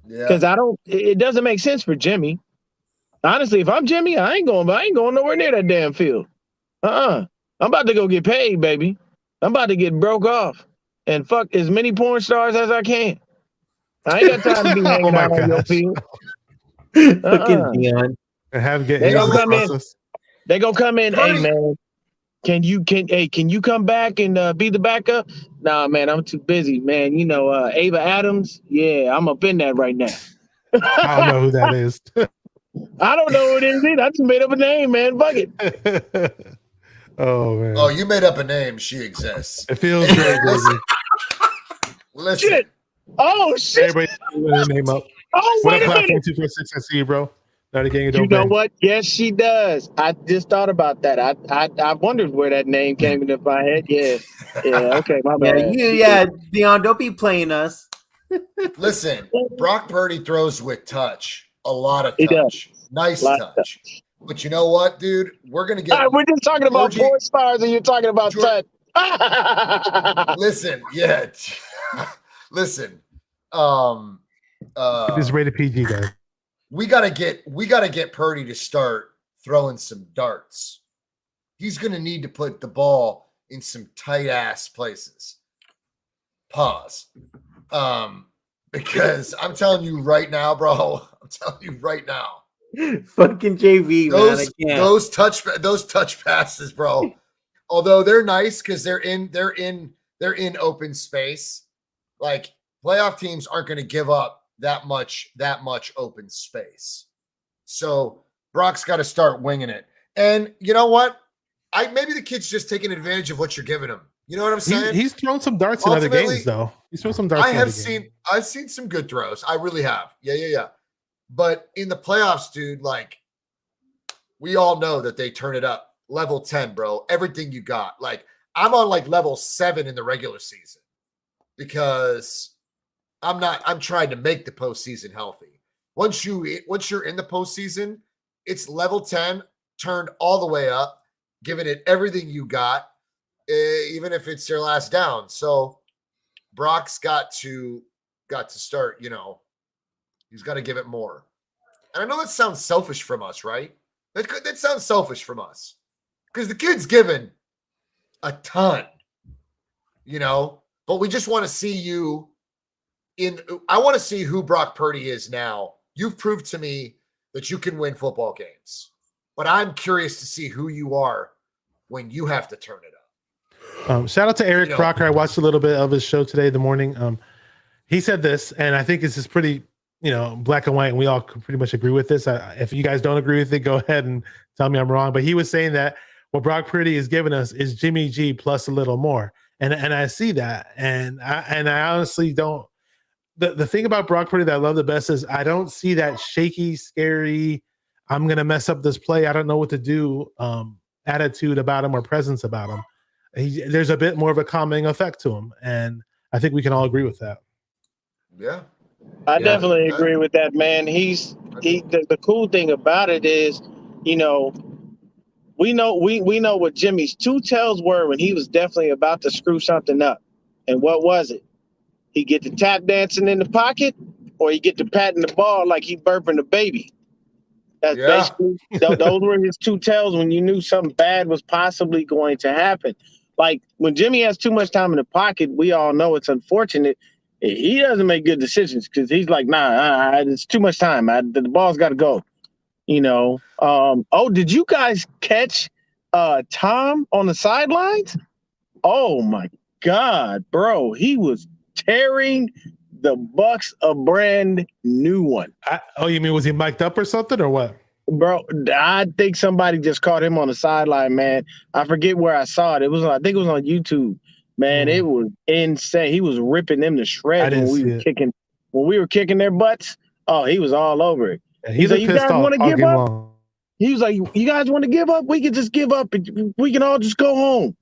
Yeah. Because it doesn't make sense for Jimmy. Honestly, if I'm Jimmy, I ain't going nowhere near that damn field. I'm about to go get paid, baby. I'm about to get broke off and fuck as many porn stars as I can. I ain't got time to be hanging out on your field. Fucking Dion. They gonna come in. They gonna come in. Hey man, can you come back and be the backup? Nah, man, I'm too busy, man. You know, Ava Adams. Yeah, I'm up in that right now. I don't know who that is. I don't know who it is either. I just made up a name, man. Fuck it. Oh man. Oh, you made up a name. She exists. It feels great, baby. Listen. Shit. Oh shit. Everybody their name up. Oh, what wait a a minute. 246 I see you, bro. You know what? Yes, she does. I just thought about that. I wondered where that name came into my head. Yeah. Okay, my bad. Dion, don't be playing us. Listen, Brock Purdy throws with touch. A lot of He touch. does. Nice touch. But you know what, dude? We're gonna get. We're just talking about porn stars, and you're talking about touch. Listen, yeah. Listen. It is rated PG, guys. We gotta get Purdy to start throwing some darts. He's gonna need to put the ball in some tight ass places. Pause. Because I'm telling you right now, bro. I'm telling you right now. Fucking JV, man. I can't. Those touch passes, bro. Although they're nice because they're in open space. Like playoff teams aren't going to give up that much open space. So Brock's got to start winging it. And you know what? Maybe the kid's just taking advantage of what you're giving him. You know what I'm saying? He's thrown some darts in other games, though. He's thrown some darts. I've seen some good throws. I really have. Yeah. But in the playoffs, dude, like we all know that they turn it up. Level 10, bro. Everything you got. Like I'm on like level 7 in the regular season because I'm trying to make the postseason healthy. Once you're in the postseason, it's level 10, turned all the way up, giving it everything you got, even if it's your last down. So Brock's got to start, you know, he's got to give it more. And I know that sounds selfish from us, right? That sounds selfish from us because the kid's given a ton, you know, but we just want to see you I want to see who Brock Purdy is now. You've proved to me that you can win football games, but I'm curious to see who you are when you have to turn it up. Shout out to Eric Crocker. I watched a little bit of his show today in the morning. He said this, and I think this is pretty, black and white, and we all pretty much agree with this. If you guys don't agree with it, go ahead and tell me I'm wrong. But he was saying that what Brock Purdy is giving us is Jimmy G plus a little more, and I see that, and I honestly don't. The thing about Brock Purdy that I love the best is I don't see that shaky, scary, I'm going to mess up this play, I don't know what to do attitude about him or presence about him. There's a bit more of a calming effect to him, and I think we can all agree with that. Yeah. I definitely agree with that, man. The cool thing about it is, we know what Jimmy's two tells were when he was definitely about to screw something up. And what was it? He get to tap dancing in the pocket, or he get to patting the ball like he burping a baby. That's basically those were his two tells when you knew something bad was possibly going to happen. Like when Jimmy has too much time in the pocket, we all know it's unfortunate. He doesn't make good decisions because he's like, nah, it's too much time. The ball's got to go. Did you guys catch Tom on the sidelines? Oh my God, bro, he was tearing the Bucks a brand new one. You mean was he mic'd up or something or what? Bro, I think somebody just caught him on the sideline, man. I forget where I saw it. I think it was on YouTube. Man, it was insane. He was ripping them to shreds when we were kicking their butts. Oh, he was all over it. Yeah, He's like, "You guys want to give up?" Long. He was like, "You guys want to give up? We can just give up. We can all just go home."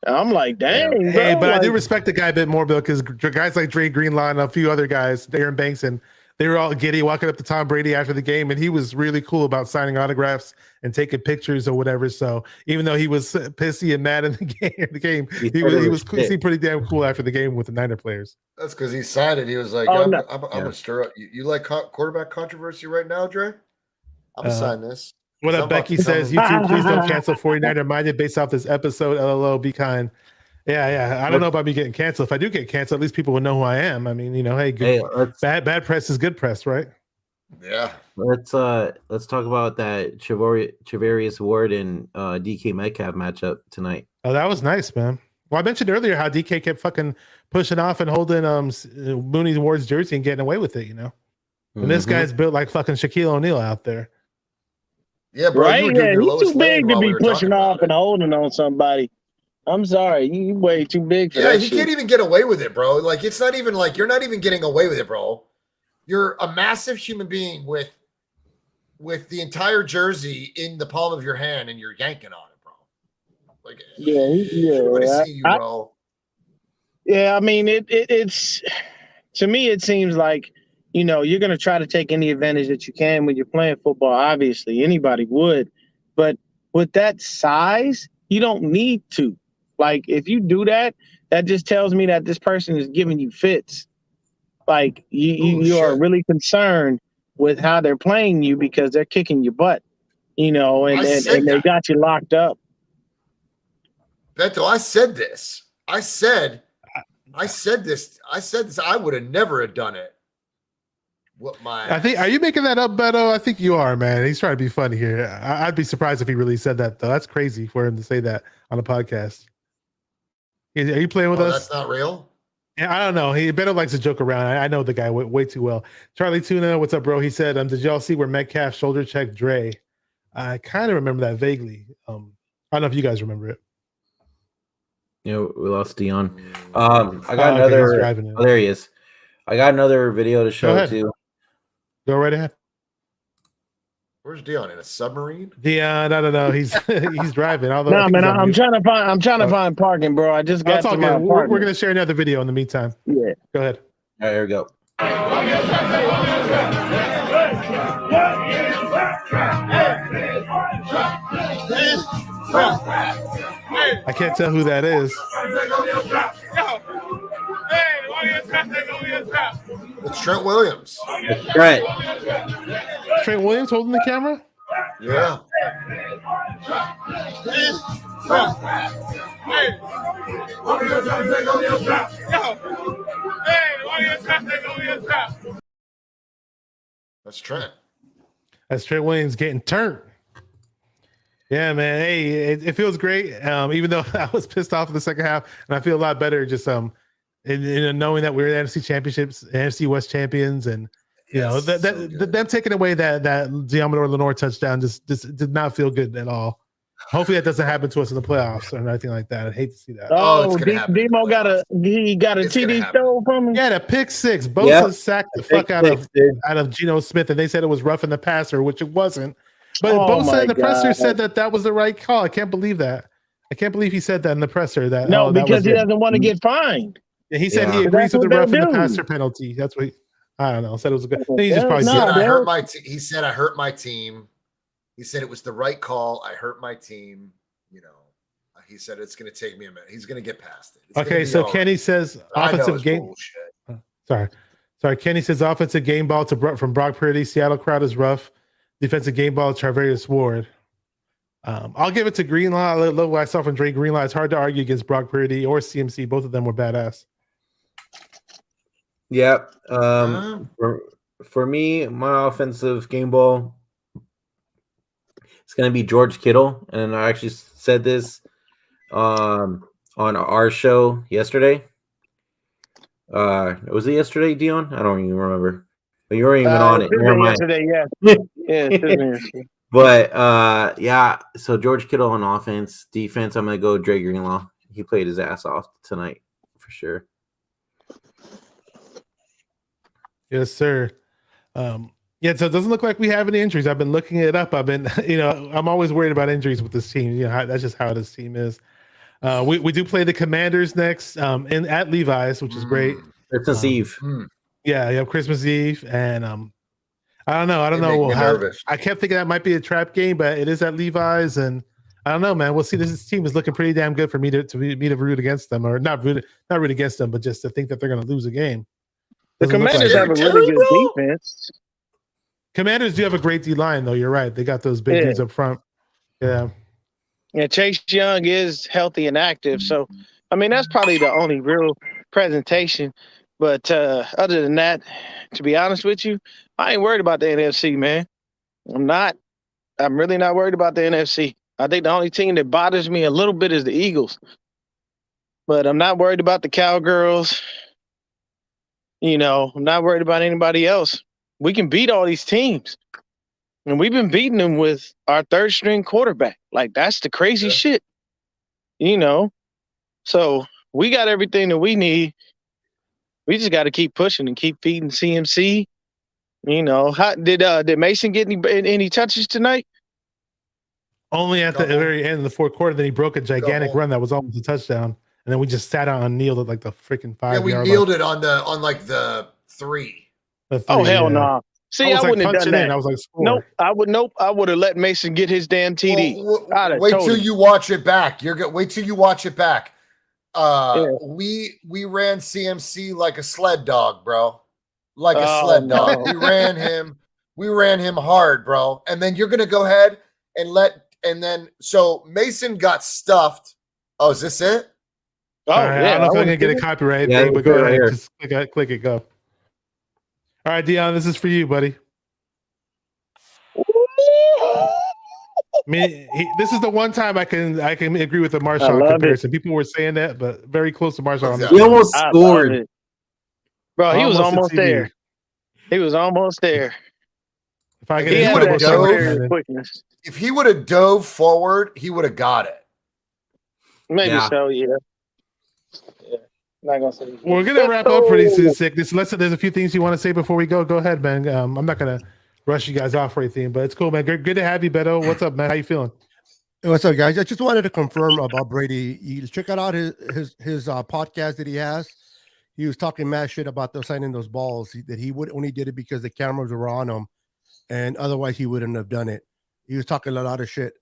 And I'm like, "Dang, yeah. Hey, but I do respect the guy a bit more, Bill, because guys like Dre Greenlaw and a few other guys, Aaron Banks, and they were all giddy walking up to Tom Brady after the game, and he was really cool about signing autographs and taking pictures or whatever. So even though he was pissy and mad in the game, he seemed pretty damn cool after the game with the Niner players. That's because he signed it. He was like, I'm gonna stir up. You like quarterback controversy right now, Dre? I'm gonna sign this. What up, Becky says, YouTube, please don't cancel 49er Minded based off this episode. LOL, be kind. Yeah. I don't know about me getting canceled. If I do get canceled, at least people will know who I am. I mean, hey, bad press is good press, right? Yeah. Let's talk about that Travarius Ward and DK Metcalf matchup tonight. Oh, that was nice, man. Well, I mentioned earlier how DK kept fucking pushing off and holding Mooney Ward's jersey and getting away with it, And this guy's built like fucking Shaquille O'Neal out there. Yeah, bro. Right? Yeah, he's too big to be pushing off and holding on somebody. I'm sorry, you way too big for that. Yeah, he can't even get away with it, bro. Like, it's not even like you're not even getting away with it, bro. You're a massive human being with the entire jersey in the palm of your hand, and you're yanking on it, bro. Like, everybody see you, bro. I mean, it's to me, it seems like you're going to try to take any advantage that you can when you're playing football. Obviously, anybody would, but with that size, you don't need to. Like, if you do that, that just tells me that this person is giving you fits. Like, you are really concerned with how they're playing you because they're kicking your butt, and they got you locked up. Beto, I said this. I said this. I would have never have done it. Are you making that up, Beto? I think you are, man. He's trying to be funny here. I'd be surprised if he really said that, though. That's crazy for him to say that on a podcast. Are you playing with us? That's not real? Yeah, I don't know. Beto likes to joke around. I know the guy way too well. Charlie Tuna, what's up, bro? He said, did y'all see where Metcalf shoulder checked Dre? I kind of remember that vaguely. I don't know if you guys remember it. We lost Dion. I got another. Oh, there he is. I got another video to show too. Go right ahead. Where's Dion? In a submarine? Dion, no. He's driving. No, man, I'm trying to find parking, bro. I just got to my apartment. We're gonna share another video in the meantime. Yeah. Go ahead. All right, here we go. I can't tell who that is. It's Trent Williams. It's Trent. Trent Williams holding the camera? Yeah. That's Trent. That's Trent Williams getting turned. Yeah, man. Hey, it feels great. Even though I was pissed off in the second half, and I feel a lot better just in knowing that we're the NFC Championships, NFC West champions, and them taking away that Deommodore Lenoir touchdown just did not feel good at all. Hopefully that doesn't happen to us in the playoffs or anything like that. I'd hate to see that. Demo got a TD stole from him. Yeah, the pick six. Bosa sacked the fuck out of Geno Smith, and they said it was rough in the passer, which it wasn't. But Bosa in the presser said that was the right call. I can't believe that. I can't believe he said that in the presser. Because he doesn't want to get fined. Yeah, he said he agrees with the rough in the passer penalty. That's what I don't know. Said it was a good. He just probably he said I hurt my team. He said it was the right call. I hurt my team. He said it's going to take me a minute. He's going to get past it. Okay, so Kenny says offensive game. Sorry. Kenny says offensive game ball from Brock Purdy. Seattle crowd is rough. Defensive game ball, Travarius Ward. I'll give it to Greenlaw. I love what I saw from Dre Greenlaw. It's hard to argue against Brock Purdy or CMC. Both of them were badass. Yeah. For me, my offensive game ball, it's going to be George Kittle. And I actually said this on our show yesterday. Was it yesterday, Dion? I don't even remember. But you weren't even on it. Yesterday, yeah. But so George Kittle on offense. Defense, I'm going to go Dre Greenlaw. he played his ass off tonight for sure. Yes, sir. Yeah, so it doesn't look like we have any injuries. I've been looking it up. I'm always worried about injuries with this team. That's just how this team is. We do play the Commanders next at Levi's, which is great. Christmas Eve. Yeah, Christmas Eve, and I don't know. They make me nervous. I kept thinking that might be a trap game, but it is at Levi's, and I don't know, man. We'll see. This team is looking pretty damn good for me to root against them, or not root against them, but just to think that they're going to lose a game. The Commanders have a really good defense. Commanders do have a great D line, though. You're right. They got those big dudes up front. Yeah. Yeah, Chase Young is healthy and active. So, I mean, that's probably the only real presentation. But other than that, to be honest with you, I ain't worried about the NFC, man. I'm really not worried about the NFC. I think the only team that bothers me a little bit is the Eagles. But I'm not worried about the Cowgirls. I'm not worried about anybody else. We can beat all these teams. And we've been beating them with our third string quarterback. Like, that's the crazy shit. So we got everything that we need. We just got to keep pushing and keep feeding CMC. Did Mason get any touches tonight? Only at the very end of the fourth quarter. Then he broke a gigantic run that was almost a touchdown. And then we just sat out and kneeled at like the freaking 5 Yeah, we kneeled it on the 3. Oh, hell no. Nah. See, I wouldn't have done that. I was like, score. Nope. I would have let Mason get his damn TD. Wait till you watch it back. Wait till you watch it back. We ran CMC like a sled dog, bro. Like a sled dog. We ran him hard, bro. And then you're gonna go ahead and so Mason got stuffed. Oh, is this it? Oh, right, yeah. I don't know if I'm gonna get a copyright thing, but go ahead. Here. Just click it, go. All right, Dion, this is for you, buddy. This is the one time I can agree with the Marshawn comparison. People were saying that, but very close to Marshawn. He almost scored, bro. He was almost there. He was almost there. If he would have dove forward, he would have got it. Maybe so, yeah. Not gonna say. We're gonna wrap up pretty soon, Sickness. Unless there's a few things you want to say before we go. Go ahead, man. I'm not gonna rush you guys off or anything, but it's cool, man. Good to have you, Beto. What's up, man? How you feeling? Hey, what's up, guys? I just wanted to confirm about Brady. You check out his podcast that he has. He was talking mad shit about signing those balls. That he would only did it because the cameras were on him, and otherwise he wouldn't have done it. He was talking a lot of shit.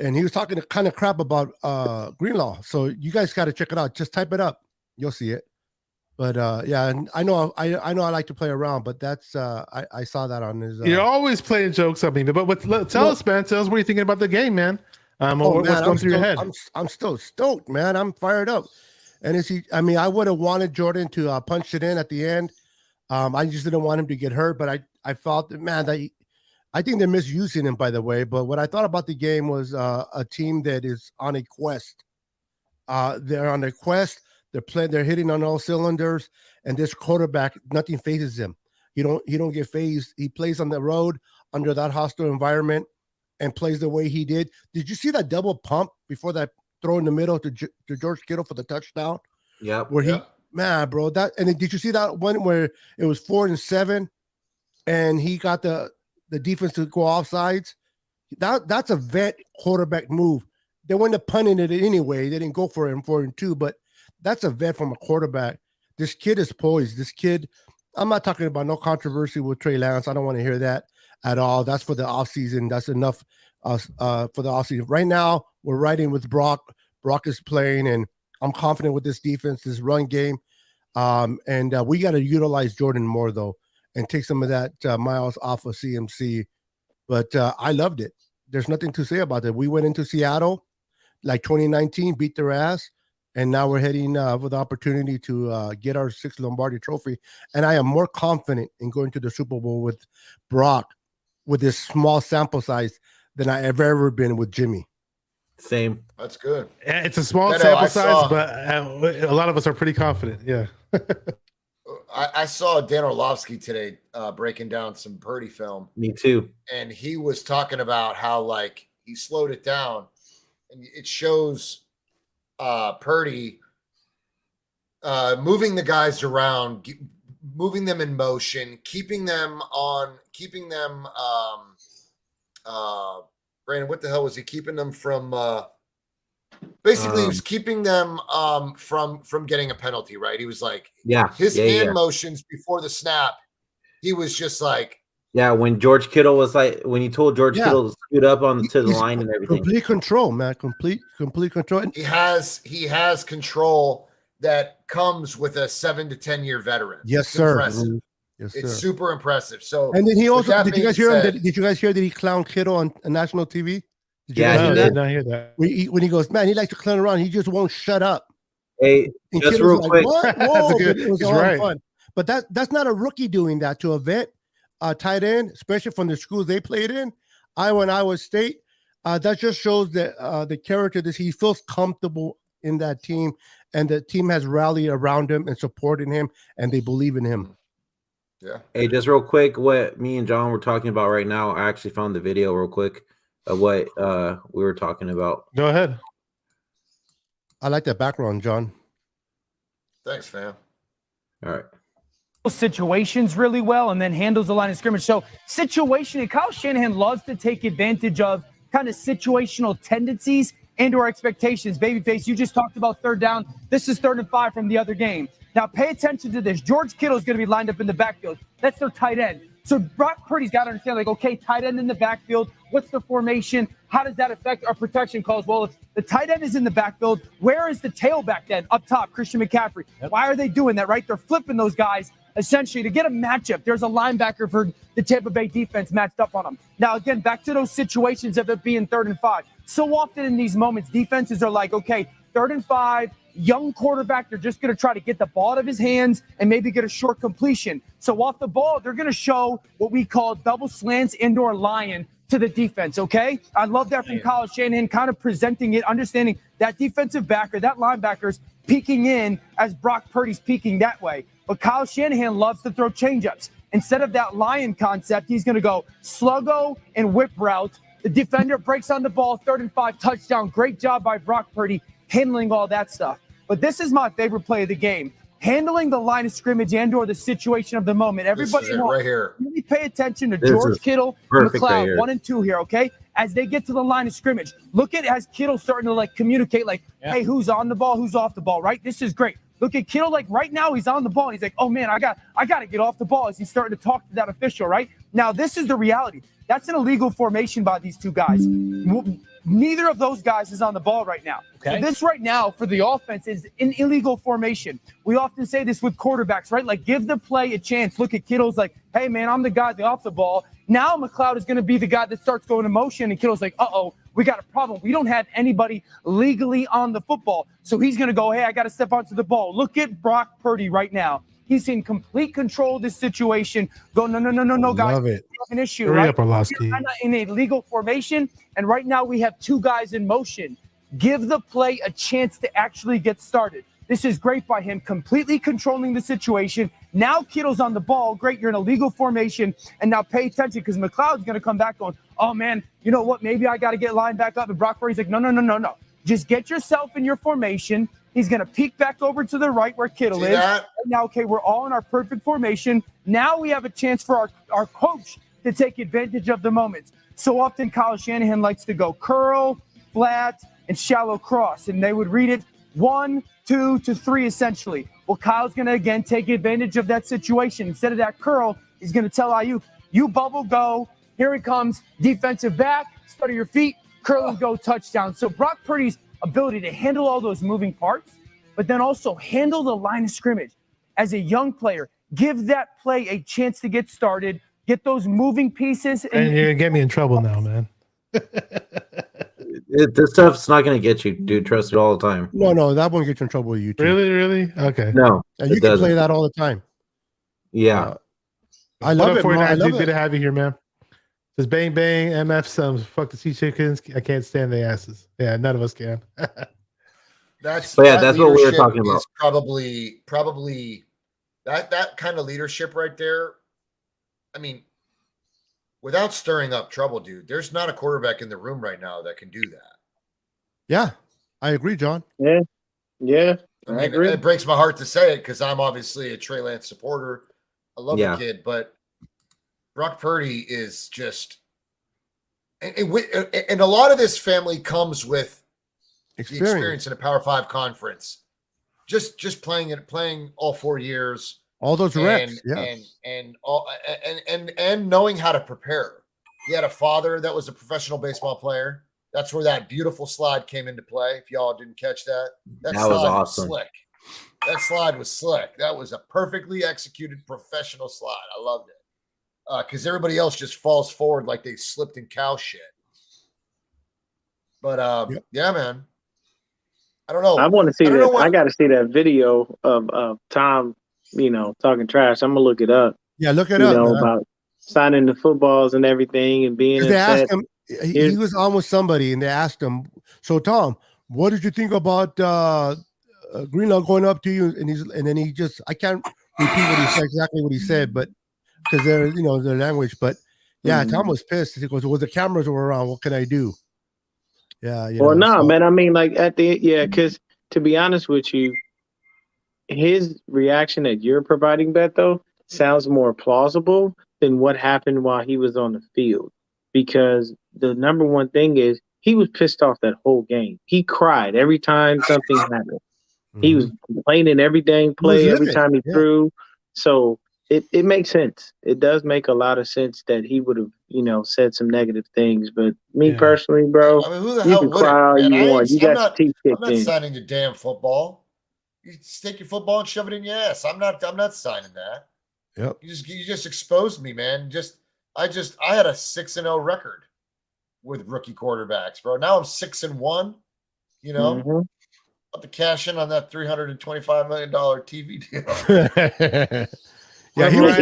And he was talking kind of crap about Greenlaw. So you guys got to check it out. Just type it up. You'll see it. But yeah, and I know I like to play around, but that's I saw that on his. You're always playing jokes on me, but tell us, man. Tell us what you're thinking about the game, man. What's going through your head? I'm still stoked, man. I'm fired up. And I would have wanted Jordan to punch it in at the end. I just didn't want him to get hurt, but I felt that, man, I think they're misusing him, by the way. But what I thought about the game was a team that is on a quest. They're on a quest. They're hitting on all cylinders, and this quarterback, nothing phases him. He don't get phased. He plays on the road under that hostile environment and plays the way he did. Did you see that double pump before that throw in the middle to George Kittle for the touchdown? Yeah. Man, bro, that. And then did you see that one where it was 4th and 7, and he got the defense to go offsides? That's a vet quarterback move. They went to punting it anyway. They didn't go for it in 4th and 2, but that's a vet from a quarterback. This kid is poised. This kid, I'm not talking about no controversy with Trey Lance. I don't want to hear that at all. That's for the offseason. That's enough for the offseason. Right now, we're riding with Brock. Brock is playing, and I'm confident with this defense, this run game. And we got to utilize Jordan more, though, and take some of that miles off of CMC. But I loved it. There's nothing to say about it. We went into Seattle like 2019, beat their ass, and now we're heading for the opportunity to get our 6th Lombardi trophy. And I am more confident in going to the Super Bowl with Brock with this small sample size than I have ever been with Jimmy. Same. That's good. It's a small sample size, but a lot of us are pretty confident. Yeah. I saw Dan Orlovsky today breaking down some Purdy film. Me too. And he was talking about how, like, he slowed it down. And it shows Purdy, moving the guys around, moving them in motion, keeping them. Brandon, what the hell was he keeping them from? Basically, he was keeping them from getting a penalty, right? He was like, his hand motions before the snap. He was just like, when George Kittle was like, when he told George Kittle to scoot up to the line and everything. Complete control, man. Complete control. He has control that comes with a 7 to 10 year veteran. Yes, it's sir. Impressive. Yes, it's sir. super impressive. So, and then he also did you guys hear him? Did you guys hear that he clowned Kittle on national TV? Did did not hear that. When he goes, man, he likes to clown around. He just won't shut up. Hey, and just Kittle's real quick. What? Whoa, it was all right. fun. But that's not a rookie doing that to a vet, tight end, especially from the schools they played in, Iowa and Iowa State. That just shows that the character that he feels comfortable in that team, and the team has rallied around him and supported him, and they believe in him. Yeah. Hey, just real quick, what me and John were talking about right now, I actually found the video real quick of what we were talking about. Go ahead. I like that background, John. Thanks, fam. All right. Situations really well and then handles the line of scrimmage. So Kyle Shanahan loves to take advantage of kind of situational tendencies and or expectations. Babyface, you just talked about third down. This is 3rd and 5 from the other game. Now pay attention to this. George Kittle is going to be lined up in the backfield. That's their tight end. So Brock Purdy's got to understand, like, okay, tight end in the backfield. What's the formation? How does that affect our protection calls? Well, if the tight end is in the backfield, where is the tailback then? Up top, Christian McCaffrey. Yep. Why are they doing that, right? They're flipping those guys essentially to get a matchup. There's a linebacker for the Tampa Bay defense matched up on them. Now, again, back to those situations of it being 3rd and 5. So often in these moments, defenses are like, okay, 3rd and 5, young quarterback, they're just going to try to get the ball out of his hands and maybe get a short completion. So off the ball, they're going to show what we call double slants indoor lion to the defense, okay? I love that from Kyle Shanahan, kind of presenting it, understanding that defensive backer, that linebacker's peeking in as Brock Purdy's peeking that way. But Kyle Shanahan loves to throw changeups. Instead of that lion concept, he's going to go sluggo and whip route. The defender breaks on the ball, 3rd and 5, touchdown. Great job by Brock Purdy handling all that stuff. But this is my favorite play of the game. Handling the line of scrimmage and or the situation of the moment. Everybody right here. Really pay attention to George Kittle and McLeod, right 1 and 2 here, okay? As they get to the line of scrimmage, look at as Kittle starting to like communicate, like, hey, who's on the ball, who's off the ball, right? This is great. Look at Kittle, like right now he's on the ball. And he's like, oh man, I got to get off the ball as he's starting to talk to that official, right? Now this is the reality. That's an illegal formation by these two guys. Neither of those guys is on the ball right now. Okay. So this right now for the offense is an illegal formation. We often say this with quarterbacks, right? Like give the play a chance. Look at Kittle's like, hey man, I'm the guy off the ball. Now McLeod is going to be the guy that starts going in motion, and Kittle's like, uh-oh, we got a problem. We don't have anybody legally on the football. So he's going to go, hey, I got to step onto the ball. Look at Brock Purdy right now. He's in complete control of this situation. Go, no, guys. Love it. We have an issue, Hurry right? up, Orlovsky. We're in a legal formation, and right now we have 2 guys in motion. Give the play a chance to actually get started. This is great by him, completely controlling the situation. Now Kittle's on the ball. Great, you're in a legal formation. And now pay attention because McLeod's going to come back going, oh, man, you know what? Maybe I got to get lined back up. And Brock Purdy's like, no. Just get yourself in your formation. He's going to peek back over to the right where Kittle is. Right now, okay, we're all in our perfect formation. Now we have a chance for our coach to take advantage of the moments. So often Kyle Shanahan likes to go curl, flat, and shallow cross. And they would read it 1, 2 to 3 essentially. Well, Kyle's going to, again, take advantage of that situation. Instead of that curl, he's going to tell Ayuk, you bubble go. Here it comes. Defensive back, study your feet, curl and go, touchdown. So Brock Purdy's ability to handle all those moving parts, but then also handle the line of scrimmage. As a young player, give that play a chance to get started, get those moving pieces. And you're going to get me in trouble now, man. This stuff's not going to get you, dude. Trust it all the time. No, that won't get you in trouble with YouTube. Really? Okay. No, and you can play that all the time. Yeah. I love it, man. I love good to have you here, man. Says bang, bang, MF sums. Fuck the sea chickens. I can't stand the asses. Yeah, none of us can. That's what we were talking about. Probably that kind of leadership right there. I mean, without stirring up trouble, dude, there's not a quarterback in the room right now that can do that. Yeah. I agree, John. Yeah. I mean, it breaks my heart to say it because I'm obviously a Trey Lance supporter. I love the kid, but Brock Purdy is just, and a lot of this family comes with the experience in a Power 5 conference. Just playing all 4 years, all those reps, and knowing how to prepare. He had a father that was a professional baseball player. That's where that beautiful slide came into play. If y'all didn't catch that, that was awesome. Slick. That slide was slick. That was a perfectly executed professional slide. I loved it. Because everybody else just falls forward like they slipped in cow shit. But yeah, man. I don't know. I want to see that. I got to see that video of Tom, talking trash. I'm gonna look it up. Yeah, look it up. About signing the footballs and everything and being upset. They asked him. He was on with somebody, and they asked him. So, Tom, what did you think about Greenlaw going up to you? And then he just, I can't repeat what he said, exactly what he said, but because they're their language. But yeah, Tom was pissed. He goes, "Well, the cameras were around. What can I do?" Yeah. Man. I mean, like because to be honest with you, his reaction that you're providing, Beto, sounds more plausible than what happened while he was on the field. Because the number one thing is he was pissed off that whole game. He cried every time something happened. He was complaining every dang play, every time he threw. So it makes sense. It does make a lot of sense that he would have, said some negative things. But me personally, bro, I mean, who the hell can cry all you want. You got your teeth kicked in. I'm not signing the damn football. You take your football and shove it in your ass. I'm not signing that. Yep. You just exposed me, man. I had a 6-0 record with rookie quarterbacks, bro. Now I'm 6-1. About to cash in on that $325 million TV deal. Yeah, he was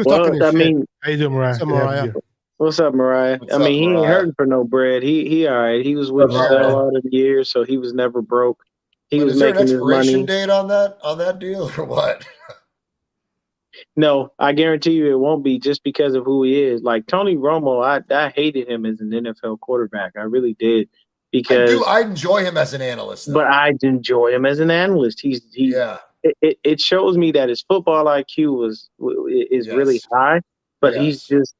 talking his shit. How you doing, Mariah? What's up, Mariah? What's up, he ain't hurting for no bread. He all right. He was with us all the years, so he was never broke. He was making his money. Is there an expiration date on that deal or what? No, I guarantee you it won't be, just because of who he is. Like Tony Romo, I hated him as an NFL quarterback. I really did, because I enjoy him as an analyst, though. But I enjoy him as an analyst. It shows me that his football IQ is really high, but he's just,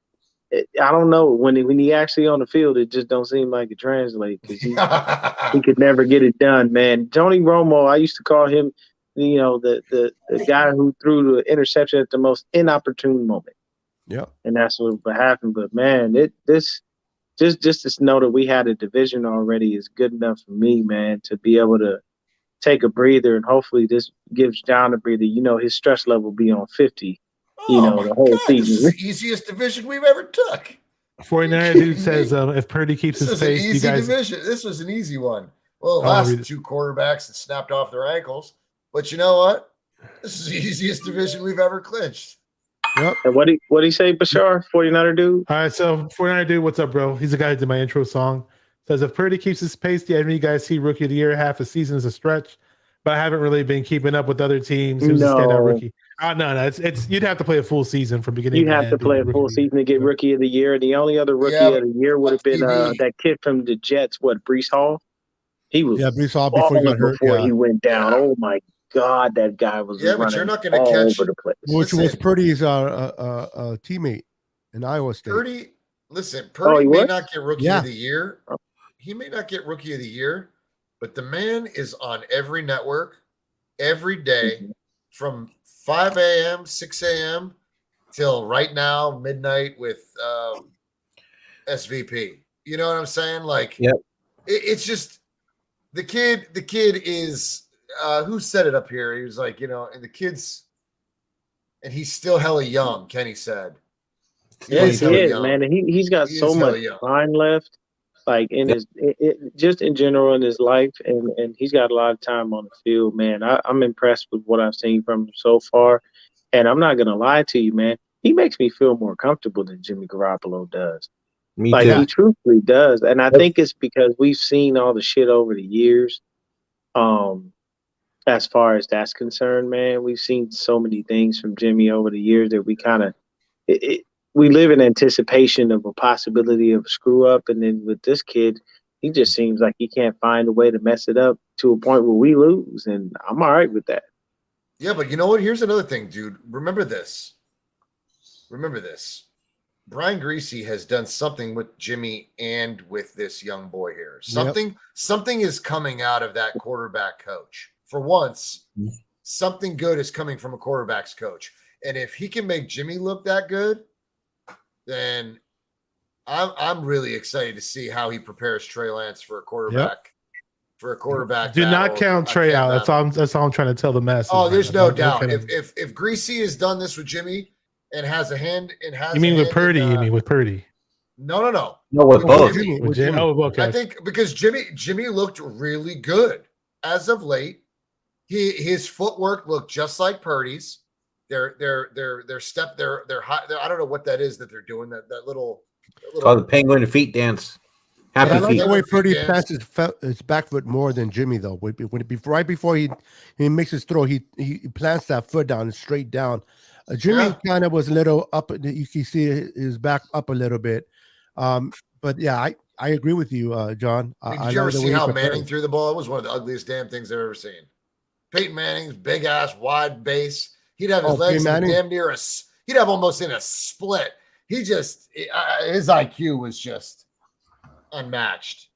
I don't know, when he actually on the field, it just don't seem like it translates, because he could never get it done, man. Tony Romo, I used to call him, the guy who threw the interception at the most inopportune moment. Yeah, and that's what happened. But man, just to know that we had a division already is good enough for me, man, to be able to take a breather, and hopefully this gives John a breather. His stress level be on 50. The whole season. This is the easiest division we've ever took. 49er dude says if Purdy keeps his pace, you guys. Division. This was an easy one. Well, the last two quarterbacks that snapped off their ankles. But you know what? This is the easiest division we've ever clinched. Yep. And what he say, Bashar? 49er dude? All right, so 49er dude, what's up, bro? He's the guy who did my intro song. Says if Purdy keeps his pace, the enemy guys see rookie of the year, half a season is a stretch. But I haven't really been keeping up with other teams. Who's a standout rookie? No, it's you'd have to play a full season from beginning. You'd have to play a full season to get rookie of the year. The only other rookie of the year would have been that kid from the Jets. Brees Hall? He was Brees Hall before he got hurt. Before he went down. Oh my God, that guy was but you're not going to catch over the place. Which was Purdy's teammate in Iowa State. Purdy may not get rookie of the year. He may not get rookie of the year, but the man is on every network every day from 5 a.m., 6 a.m. till right now, midnight with SVP. You know what I'm saying? Like, it's just the kid is who said it up here? He was like, and the kid's, and he's still hella young, Kenny said. He is, man. And he's got so much time left. Like in his, just in general in his life, and he's got a lot of time on the field, man. I'm impressed with what I've seen from him so far, and I'm not gonna lie to you, man. He makes me feel more comfortable than Jimmy Garoppolo does. Me too. He truthfully does, and I think it's because we've seen all the shit over the years. As far as that's concerned, man, we've seen so many things from Jimmy over the years that we kind of we live in anticipation of a possibility of a screw up, and then with this kid, he just seems like he can't find a way to mess it up to a point where we lose, and I'm all right with that. Yeah, but you know what? Here's another thing, dude. Remember this. Brian Greasy has done something with Jimmy and with this young boy here. Something is coming out of that quarterback coach. For once, something good is coming from a quarterback's coach. And if he can make Jimmy look that good, then I'm really excited to see how he prepares Trey Lance for a quarterback. For a quarterback, do not count Trey out. That's all I'm trying to tell the masses. Oh, there's no doubt. If Greasy has done this with Jimmy and has a hand and has, you mean with Purdy? You mean with Purdy? No, with both. With Jimmy. Oh, okay. I think because Jimmy looked really good as of late. His footwork looked just like Purdy's. Their step, their high. I don't know what that is that they're doing. That little. Called the penguin feet dance. Happy I like feet. the way Purdy plants his back foot more than Jimmy though. Right before he makes his throw, he plants that foot down straight down. Jimmy kind of was a little up. You can see his back up a little bit. But yeah, I agree with you, John. Did you ever see how Manning threw the ball? It was one of the ugliest damn things I've ever seen. Peyton Manning's big ass wide base. He'd have his legs damn near he'd have almost in a split. His IQ was just unmatched.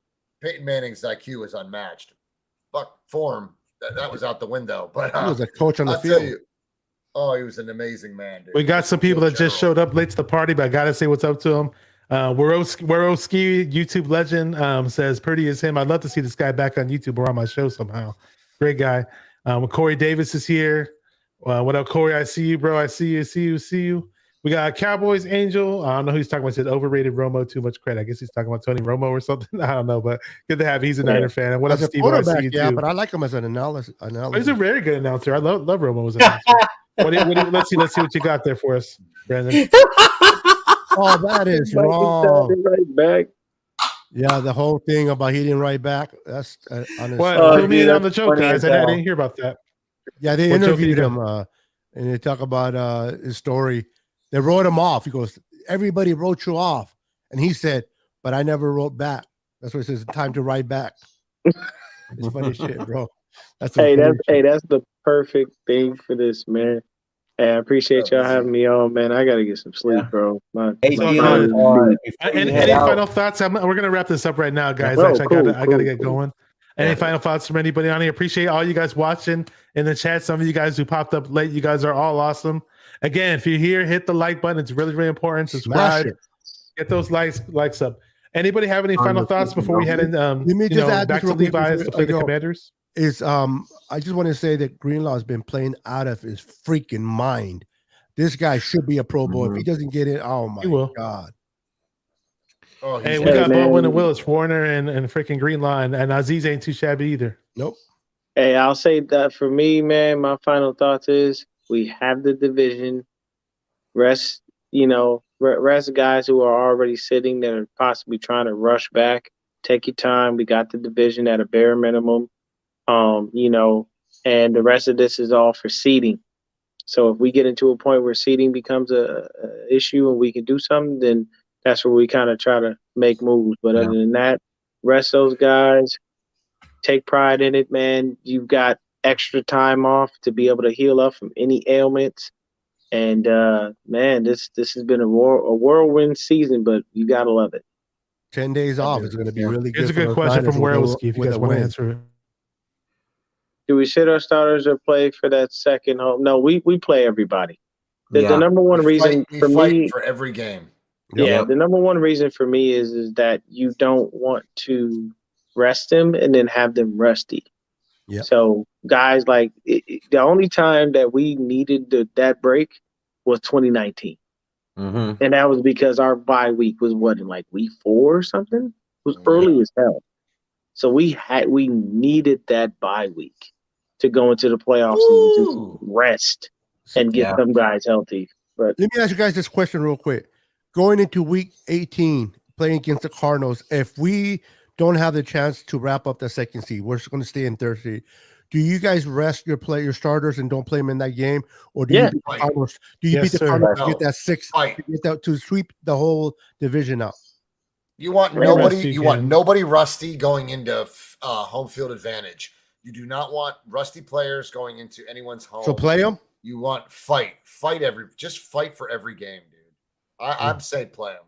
Peyton Manning's IQ was unmatched. Fuck form. That was out the window. But he was a coach on the field. He was an amazing man, dude. We got some people that just showed up late to the party, but I gotta say what's up to them. Warowski, YouTube legend, says Purdy is him. I'd love to see this guy back on YouTube or on my show somehow. Great guy. Corey Davis is here. What up, Corey? I see you, bro. I see you. We got Cowboys Angel. I don't know who he's talking about. He said overrated Romo, too much credit. I guess he's talking about Tony Romo or something. I don't know, but good to have. He's a Niner fan. And what up, Steve? I see you too. But I like him as an analyst. He's a very good announcer. I love Romo as an announcer. Let's see what you got there for us, Brandon. Oh, that is wrong. Right back. Yeah, the whole thing about he didn't write back. That's fill me in on the joke, guys. I didn't hear about that. Yeah, they interviewed him and they talk about his story. They wrote him off. He goes, everybody wrote you off. And he said, but I never wrote back. That's what it says, time to write back. It's funny shit, bro. That's the perfect thing for this, man. Hey, I appreciate y'all having me on, man. I gotta get some sleep, bro. Any final thoughts? We're gonna wrap this up right now, guys. I gotta get going. Any final thoughts from anybody on here? Appreciate all you guys watching in the chat. Some of you guys who popped up late, you guys are all awesome. Again, if you're here, hit the like button. It's really, really important. Subscribe. Get those likes up. Anybody have any final thoughts before we head in? Let me just add back to Levi's to play the Commanders. I just want to say that Greenlaw has been playing out of his freaking mind. This guy should be a Pro Bowl. If he doesn't get it, oh my God. Oh, hey, we got Baldwin and Willis, Warner, and freaking Greenlaw, and Aziz ain't too shabby either. Nope. Hey, I'll say that for me, man, my final thoughts is we have the division. Rest guys who are already sitting that are possibly trying to rush back. Take your time. We got the division at a bare minimum. And the rest of this is all for seeding. So if we get into a point where seeding becomes a issue and we can do something, then that's where we kind of try to make moves. But other than that, rest those guys. Take pride in it, man. You've got extra time off to be able to heal up from any ailments. And, man, this has been a whirlwind season, but you got to love it. 10 days off is going to be really good. Here's a good question from Warowski, if you guys want to answer it. Do we sit our starters or play for that second home? No, we play everybody. The number one reason for me for every game. Yeah, the number one reason for me is that you don't want to rest them and then have them rusty. Yeah. So guys, like the only time that we needed that break was 2019, and that was because our bye week was in like week 4 or something. It was early as hell. So we needed that bye week to go into the playoffs and just rest and get some guys healthy. But let me ask you guys this question real quick. Going into week 18, playing against the Cardinals, if we don't have the chance to wrap up the second seed, we're just going to stay in third seed. Do you guys rest your starters and don't play them in that game, or do you beat the Cardinals? Do you beat the Cardinals to get that 6 to sweep the whole division out? You want Very nobody. rusty You want again. nobody rusty going into home field advantage. You do not want rusty players going into anyone's home. So play them. You want fight for every game, dude. I'm saying play them.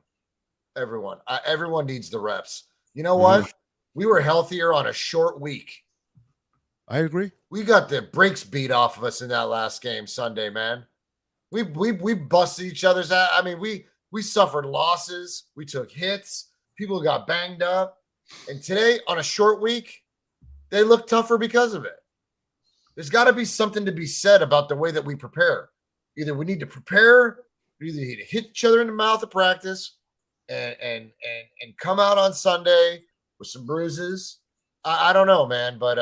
Everyone needs the reps. You know what? We were healthier on a short week. I agree. We got the brakes beat off of us in that last game Sunday, man. We busted each other's ass. I mean, we suffered losses. We took hits. People got banged up. And today, on a short week, they look tougher because of it. There's got to be something to be said about the way that we prepare. Either we need to prepare, we either need to hit each other in the mouth at practice and come out on Sunday with some bruises. I don't know, man, but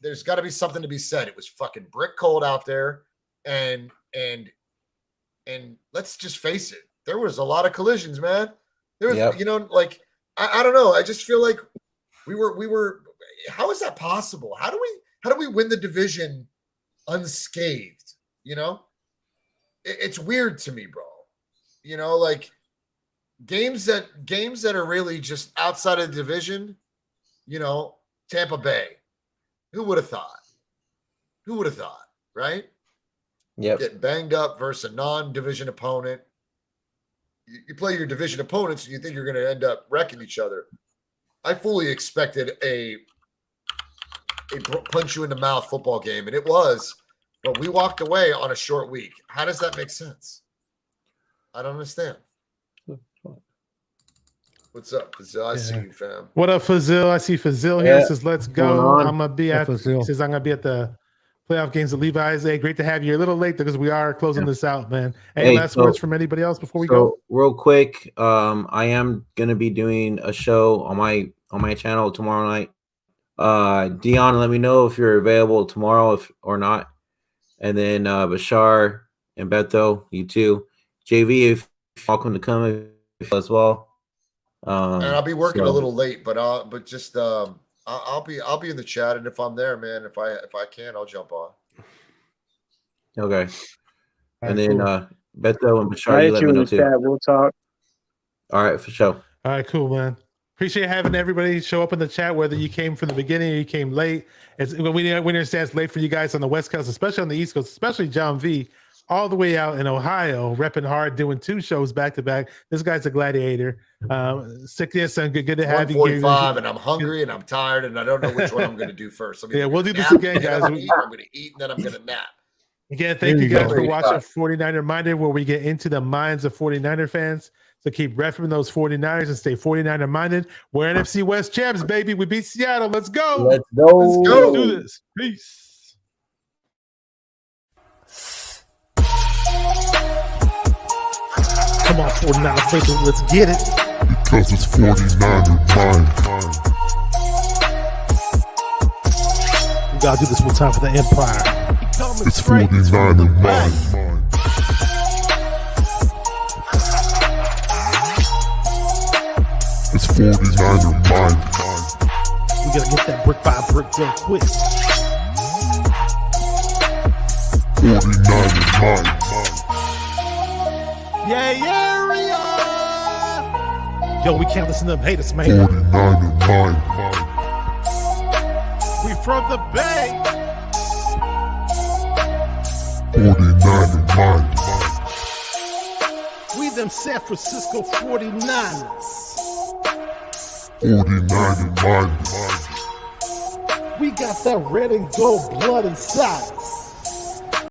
there's got to be something to be said. It was fucking brick cold out there, and let's just face it, there was a lot of collisions, man. There was, you know, like I don't know. I just feel like we were. How is that possible? How do we win the division unscathed? You know, it's weird to me, bro. You know, like games that are really just outside of the division. You know, Tampa Bay. Who would have thought? Who would have thought? Right? Yep. Get banged up versus a non-division opponent. You play your division opponents, and you think you're going to end up wrecking each other. I fully expected a punch you in the mouth football game, and it was, but we walked away on a short week. How does that make sense? I don't understand. What's up, Fazil? I see you, fam. What up, Fazil? I see Fazil here. Yeah. Says, let's What's go. going on? I'm gonna be at. Fazil? He says I'm gonna be at the playoff games at Levi's. Hey, great to have you. You're a little late because we are closing this out, man. Any last words from anybody else before we go? Real quick, I am gonna be doing a show on my channel tomorrow night. Dion, let me know if you're available tomorrow, or not. And then Bashar and Beto, you too. JV, if welcome to come as well. And I'll be working a little late, but I'll be in the chat, and if I'm there, man, if I can, I'll jump on. Okay. All And right, then cool. Beto and Bashar, you let me know too. We'll talk. All right, for sure. All right, cool, man. Appreciate having everybody show up in the chat, whether you came from the beginning or you came late. We understand it's late for you guys on the West Coast, especially on the East Coast, especially John V, all the way out in Ohio, repping hard, doing 2 shows back to back. This guy's a gladiator. Sickness and good to have you here. 1:45, and I'm hungry and I'm tired, and I don't know which one I'm going to do first. Yeah, we'll do this again, guys. I'm going to eat, and then I'm going to nap. Again, thank you guys for watching 49er Minded, where we get into the minds of 49er fans. So keep repping those 49ers and stay 49er minded. We're NFC West champs, baby. We beat Seattle. Let's go. Let's go. Let's do this. Peace. Come on, 49er faithful. Let's get it. Because it's 49er mind. We gotta do this one time for the Empire. It's 49er mind. It's 49er mind. We gotta get that brick by brick real quick. 49er mind. Yeah, yo, we can't listen to them haters, man. 49er mind. We from the Bay. 49er mind. We them San Francisco 49ers. 49er mind. We got that red and gold blood inside.